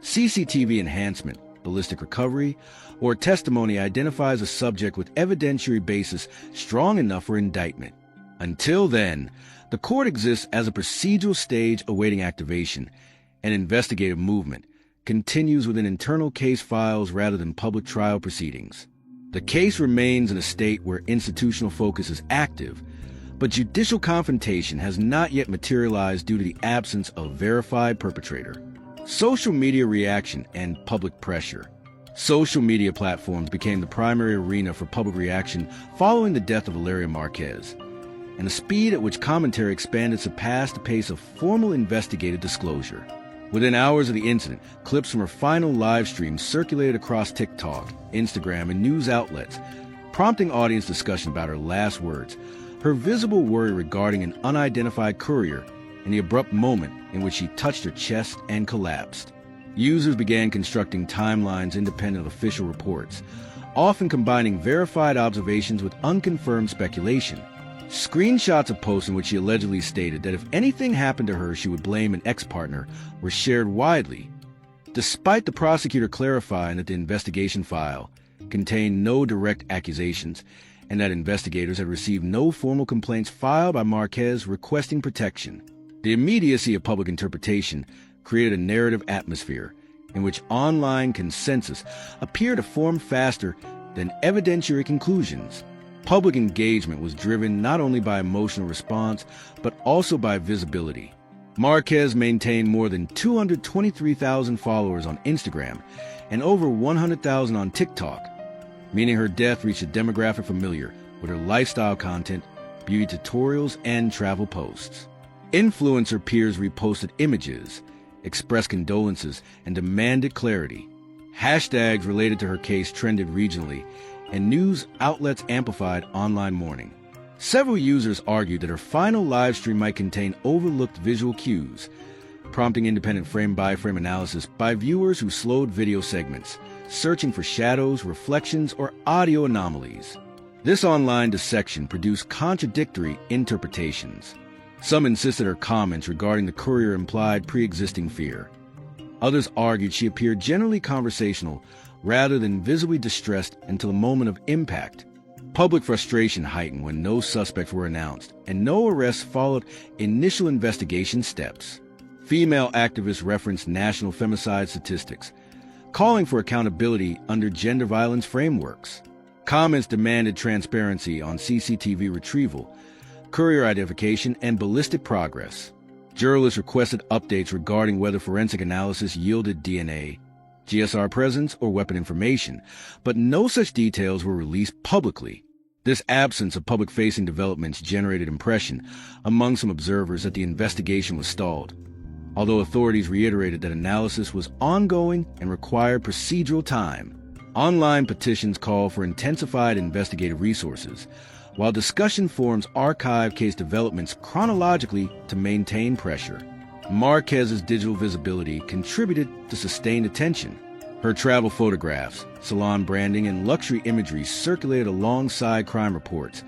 CCTV enhancement, ballistic recovery, or testimony identifies a subject with evidentiary basis strong enough for indictment. Until then, the court exists as a procedural stage awaiting activation, and investigative movement continues within internal case files rather than public trial proceedings. The case remains in a state where institutional focus is active, but judicial confrontation has not yet materialized due to the absence of verified perpetrator. Social media reaction and public pressure. Social media platforms became the primary arena for public reaction following the death of Valeria Marquez, and the speed at which commentary expanded surpassed the pace of formal investigative disclosure. Within hours of the incident, clips from her final live stream circulated across TikTok, Instagram, and news outlets, prompting audience discussion about her last words, her visible worry regarding an unidentified courier, and the abrupt moment in which she touched her chest and collapsed. Users began constructing timelines independent of official reports, often combining verified observations with unconfirmed speculation. Screenshots of posts in which she allegedly stated that if anything happened to her, she would blame an ex-partner were shared widely, despite the prosecutor clarifying that the investigation file contained no direct accusations and that investigators had received no formal complaints filed by Marquez requesting protection. The immediacy of public interpretation created a narrative atmosphere in which online consensus appeared to form faster than evidentiary conclusions. Public engagement was driven not only by emotional response, but also by visibility. Marquez maintained more than 223,000 followers on Instagram and over 100,000 on TikTok, meaning her death reached a demographic familiar with her lifestyle content, beauty tutorials, and travel posts. Influencer peers reposted images, expressed condolences, and demanded clarity. Hashtags related to her case trended regionally, and news outlets amplified online mourning. Several users argued that her final live stream might contain overlooked visual cues, prompting independent frame-by-frame analysis by viewers who slowed video segments, searching for shadows, reflections, or audio anomalies. This online dissection produced contradictory interpretations. Some insisted her comments regarding the courier implied pre-existing fear. Others argued she appeared generally conversational rather than visibly distressed until a moment of impact. Public frustration heightened when no suspects were announced and no arrests followed initial investigation steps. Female activists referenced national femicide statistics, calling for accountability under gender violence frameworks. Comments demanded transparency on CCTV retrieval, courier identification, and ballistic progress. Journalists requested updates regarding whether forensic analysis yielded DNA, GSR presence, or weapon information, but no such details were released publicly. This absence of public-facing developments generated impression among some observers that the investigation was stalled, although authorities reiterated that analysis was ongoing and required procedural time. Online petitions call for intensified investigative resources, while discussion forums archive case developments chronologically to maintain pressure. Marquez's digital visibility contributed to sustained attention. Her travel photographs, salon branding, and luxury imagery circulated alongside crime reports,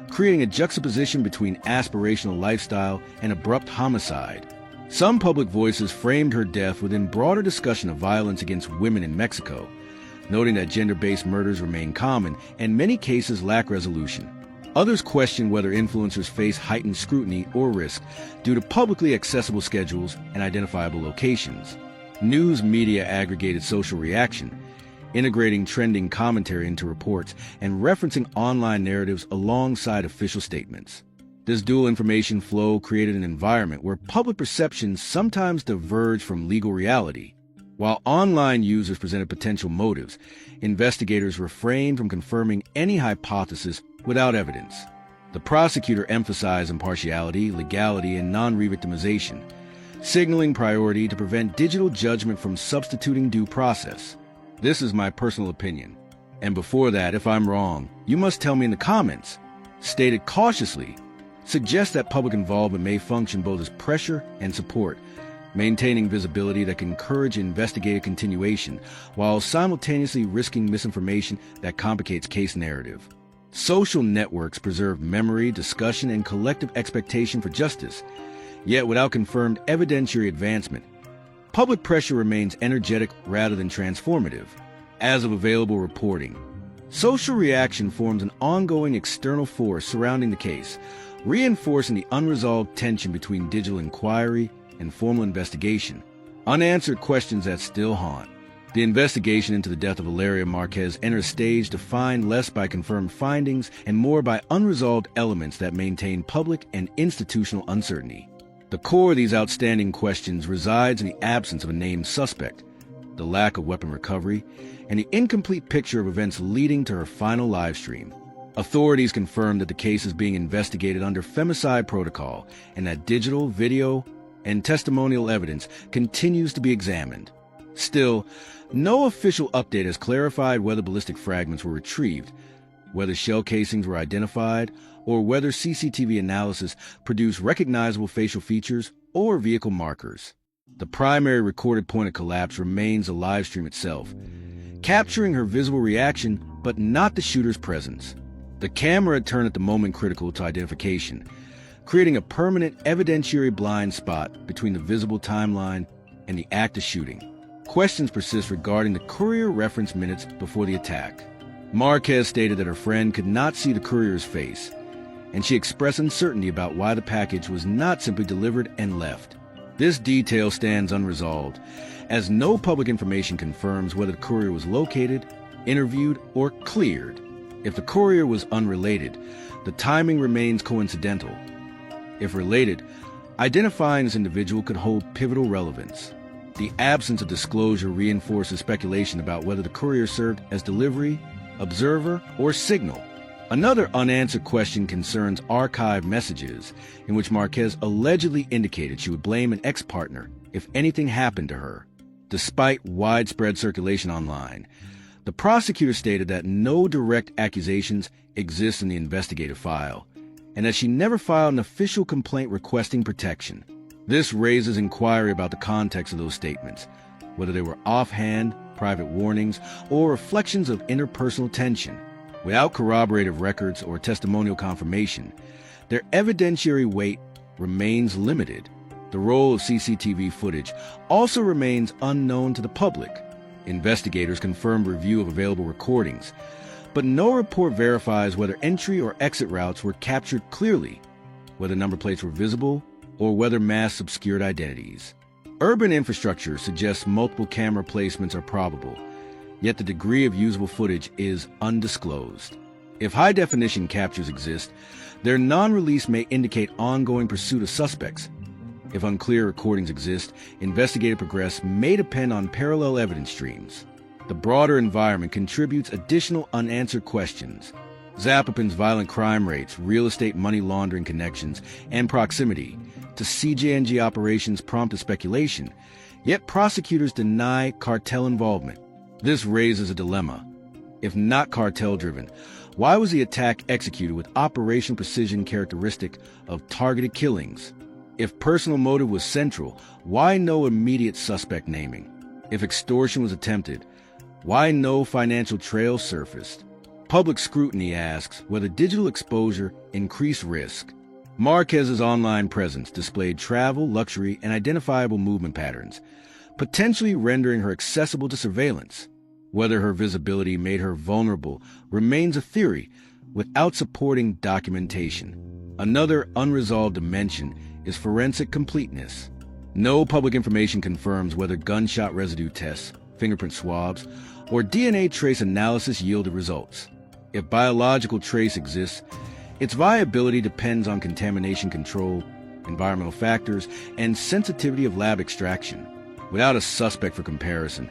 creating a juxtaposition between aspirational lifestyle and abrupt homicide. Some public voices framed her death within broader discussion of violence against women in Mexico, noting that gender-based murders remain common and many cases lack resolution. Others question whether influencers face heightened scrutiny or risk due to publicly accessible schedules and identifiable locations. News media aggregated social reaction, integrating trending commentary into reports and referencing online narratives alongside official statements. This dual information flow created an environment where public perceptions sometimes diverged from legal reality. While online users presented potential motives, investigators refrained from confirming any hypothesis without evidence. The prosecutor emphasized impartiality, legality, and non-revictimization, signaling priority to prevent digital judgment from substituting due process. This is my personal opinion. And before that, if I'm wrong, you must tell me in the comments. Stated cautiously, suggests that public involvement may function both as pressure and support, maintaining visibility that can encourage investigative continuation while simultaneously risking misinformation that complicates case narrative. Social networks preserve memory, discussion, and collective expectation for justice, yet without confirmed evidentiary advancement. Public pressure remains energetic rather than transformative. As of available reporting, social reaction forms an ongoing external force surrounding the case, reinforcing the unresolved tension between digital inquiry and formal investigation, unanswered questions that still haunt. The investigation into the death of Valeria Marquez enters a stage defined less by confirmed findings and more by unresolved elements that maintain public and institutional uncertainty. The core of these outstanding questions resides in the absence of a named suspect, the lack of weapon recovery, and the incomplete picture of events leading to her final live stream. Authorities confirm that the case is being investigated under femicide protocol and that digital, video, and testimonial evidence continues to be examined. Still, no official update has clarified whether ballistic fragments were retrieved, whether shell casings were identified, or whether CCTV analysis produced recognizable facial features or vehicle markers. The primary recorded point of collapse remains the live stream itself, capturing her visible reaction but not the shooter's presence. The camera had turned at the moment critical to identification, creating a permanent evidentiary blind spot between the visible timeline and the act of shooting. Questions persist regarding the courier reference minutes before the attack. Marquez stated that her friend could not see the courier's face, and she expressed uncertainty about why the package was not simply delivered and left. This detail stands unresolved, as no public information confirms whether the courier was located interviewed, or cleared. If the courier was unrelated, the timing remains coincidental. If related, identifying this individual could hold pivotal relevance. The absence of disclosure reinforces speculation about whether the courier served as delivery, observer, or signal. Another unanswered question concerns archived messages in which Marquez allegedly indicated she would blame an ex-partner if anything happened to her. Despite widespread circulation online, the prosecutor stated that no direct accusations exist in the investigative file, and that she never filed an official complaint requesting protection. This raises inquiry about the context of those statements, whether they were offhand, private warnings, or reflections of interpersonal tension. Without corroborative records or testimonial confirmation, their evidentiary weight remains limited. The role of CCTV footage also remains unknown to the public. Investigators confirmed review of available recordings, but no report verifies whether entry or exit routes were captured clearly, whether number plates were visible, or whether masks obscured identities. Urban infrastructure suggests multiple camera placements are probable, yet the degree of usable footage is undisclosed. If high-definition captures exist, their non-release may indicate ongoing pursuit of suspects. If unclear recordings exist, investigative progress may depend on parallel evidence streams. The broader environment contributes additional unanswered questions. Zapopan's violent crime rates, real estate money laundering connections, and proximity to CJNG operations prompted speculation, yet prosecutors deny cartel involvement. This raises a dilemma. If not cartel-driven, why was the attack executed with operational precision characteristic of targeted killings? If personal motive was central, why no immediate suspect naming? If extortion was attempted, why no financial trail surfaced? Public scrutiny asks whether digital exposure increased risk. Marquez's online presence displayed travel, luxury, and identifiable movement patterns, potentially rendering her accessible to surveillance. Whether her visibility made her vulnerable remains a theory without supporting documentation. Another unresolved dimension is forensic completeness. No public information confirms whether gunshot residue tests, fingerprint swabs, or DNA trace analysis yielded results. If biological trace exists, its viability depends on contamination control, environmental factors, and sensitivity of lab extraction. Without a suspect for comparison,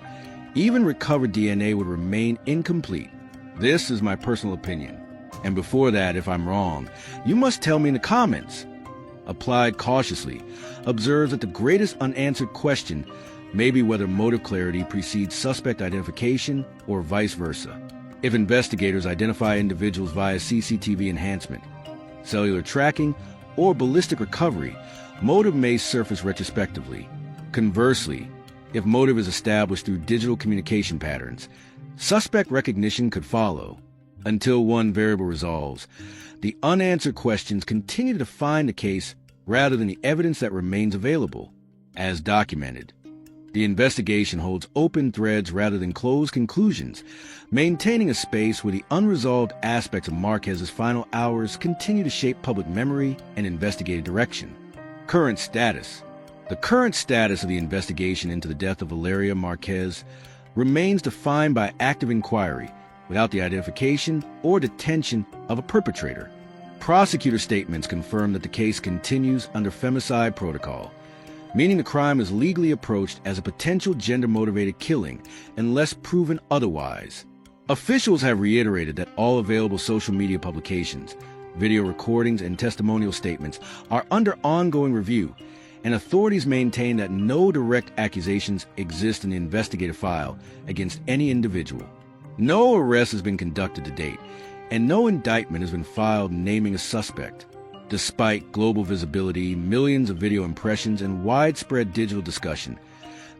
even recovered DNA would remain incomplete. This is my personal opinion. And before that, if I'm wrong, you must tell me in the comments. Applied cautiously, observes that the greatest unanswered question may be whether motive clarity precedes suspect identification or vice versa. If investigators identify individuals via CCTV enhancement, cellular tracking, or ballistic recovery, motive may surface retrospectively. Conversely, if motive is established through digital communication patterns, suspect recognition could follow. Until one variable resolves, the unanswered questions continue to define the case rather than the evidence that remains available. As documented, the investigation holds open threads rather than closed conclusions, maintaining a space where the unresolved aspects of Marquez's final hours continue to shape public memory and investigative direction. Current status. The current status of the investigation into the death of Valeria Marquez remains defined by active inquiry without the identification or detention of a perpetrator. Prosecutor statements confirm that the case continues under femicide protocol, meaning the crime is legally approached as a potential gender-motivated killing unless proven otherwise. Officials have reiterated that all available social media publications, video recordings, and testimonial statements are under ongoing review, and authorities maintain that no direct accusations exist in the investigative file against any individual. No arrest has been conducted to date, and no indictment has been filed naming a suspect. Despite global visibility, millions of video impressions, and widespread digital discussion,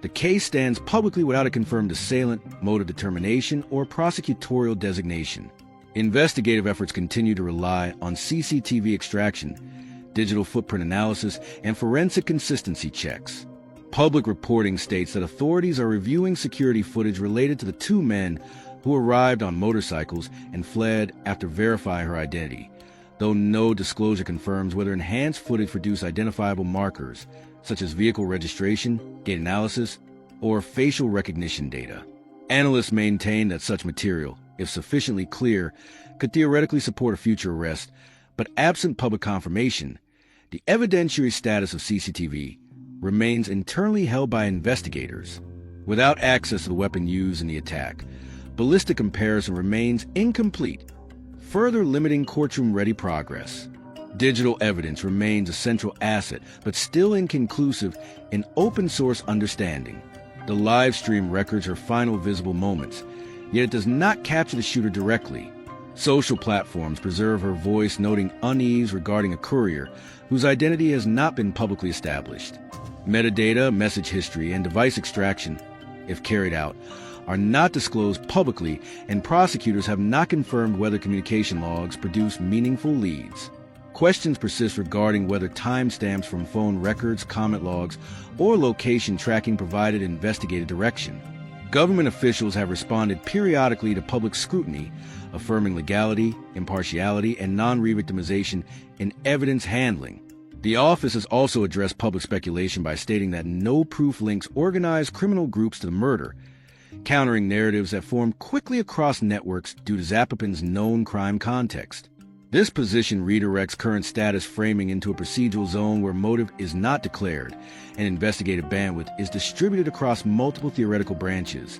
the case stands publicly without a confirmed assailant, mode of determination, or prosecutorial designation. Investigative efforts continue to rely on CCTV extraction, digital footprint analysis, and forensic consistency checks. Public reporting states that authorities are reviewing security footage related to the two men who arrived on motorcycles and fled after verifying her identity, though no disclosure confirms whether enhanced footage produced identifiable markers, such as vehicle registration, gait analysis, or facial recognition data. Analysts maintain that such material, if sufficiently clear, could theoretically support a future arrest, but absent public confirmation, the evidentiary status of CCTV remains internally held by investigators. Without access to the weapon used in the attack, ballistic comparison remains incomplete, further limiting courtroom-ready progress. Digital evidence remains a central asset, but still inconclusive in open-source understanding. The live stream records her final visible moments, yet it does not capture the shooter directly. Social platforms preserve her voice, noting unease regarding a courier whose identity has not been publicly established. Metadata, message history, and device extraction, if carried out, are not disclosed publicly, and prosecutors have not confirmed whether communication logs produce meaningful leads. Questions persist regarding whether timestamps from phone records, comment logs, or location tracking provided investigative direction. Government officials have responded periodically to public scrutiny, affirming legality, impartiality, and non-re-victimization in evidence handling. The office has also addressed public speculation by stating that no proof links organized criminal groups to the murder, countering narratives that form quickly across networks due to Zapopin's known crime context. This position redirects current status framing into a procedural zone where motive is not declared and investigative bandwidth is distributed across multiple theoretical branches.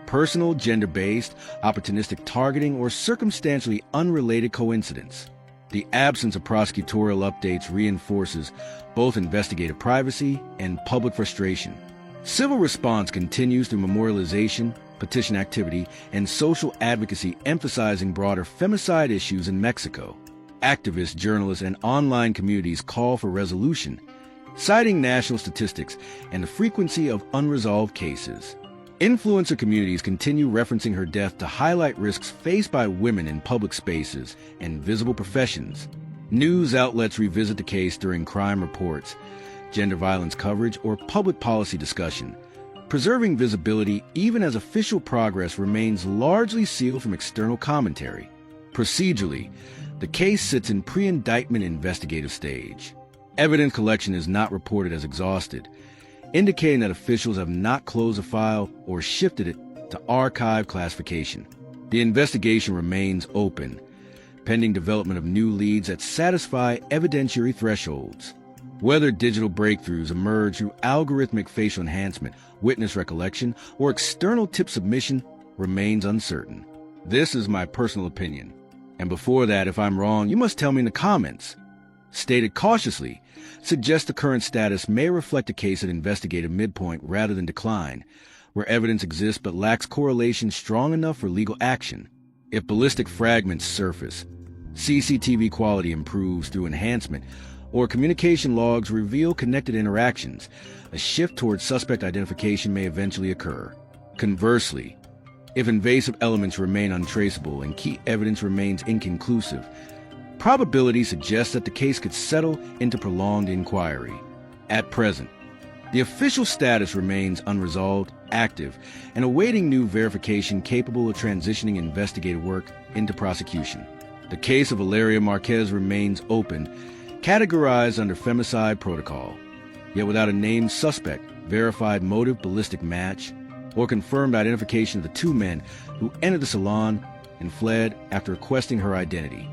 Personal, gender-based, opportunistic targeting, or circumstantially unrelated coincidence. The absence of prosecutorial updates reinforces both investigative privacy and public frustration. Civil response continues through memorialization, petition activity, and social advocacy emphasizing broader femicide issues in Mexico. Activists, journalists, and online communities call for resolution, citing national statistics and the frequency of unresolved cases. Influencer communities continue referencing her death to highlight risks faced by women in public spaces and visible professions. News outlets revisit the case during crime reports, gender violence coverage, or public policy discussion, preserving visibility even as official progress remains largely sealed from external commentary. Procedurally, the case sits in pre-indictment investigative stage. Evidence collection is not reported as exhausted, indicating that officials have not closed the file or shifted it to archive classification. The investigation remains open, pending development of new leads that satisfy evidentiary thresholds. Whether digital breakthroughs emerge through algorithmic facial enhancement, witness recollection, or external tip submission remains uncertain. This is my personal opinion. And before that, if I'm wrong, you must tell me in the comments. Stated cautiously, suggests the current status may reflect a case at investigative midpoint rather than decline, where evidence exists but lacks correlation strong enough for legal action. If ballistic fragments surface, CCTV quality improves through enhancement, or communication logs reveal connected interactions, a shift towards suspect identification may eventually occur. Conversely, if invasive elements remain untraceable and key evidence remains inconclusive, probability suggests that the case could settle into prolonged inquiry. At present, the official status remains unresolved, active, and awaiting new verification capable of transitioning investigative work into prosecution. The case of Valeria Marquez remains open, categorized under femicide protocol, yet without a named suspect, verified motive, ballistic match, or confirmed identification of the two men who entered the salon and fled after requesting her identity.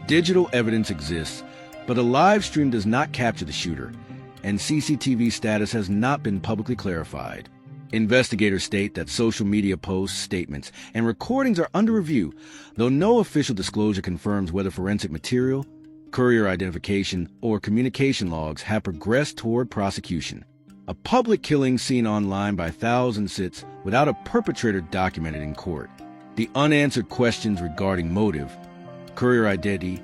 Digital evidence exists, but a live stream does not capture the shooter, and CCTV status has not been publicly clarified. Investigators state that social media posts, statements, and recordings are under review, though no official disclosure confirms whether forensic material, courier identification, or communication logs have progressed toward prosecution. A public killing seen online by thousands sits without a perpetrator documented in court. The unanswered questions regarding motive, courier identity,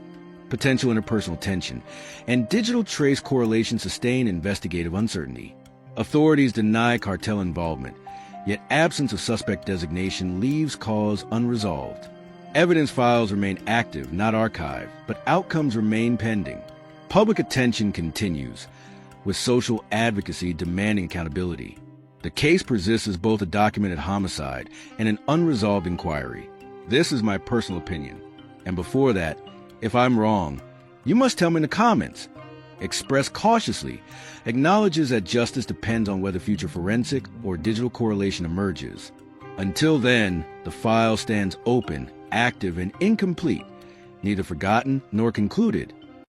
potential interpersonal tension, and digital trace correlation sustain investigative uncertainty. Authorities deny cartel involvement, yet absence of suspect designation leaves cause unresolved. Evidence files remain active, not archived, but outcomes remain pending. Public attention continues, with social advocacy demanding accountability. The case persists as both a documented homicide and an unresolved inquiry. This is my personal opinion. And before that, if I'm wrong, you must tell me in the comments. Express cautiously, acknowledges that justice depends on whether future forensic or digital correlation emerges. Until then, the file stands open, active, and incomplete, neither forgotten nor concluded.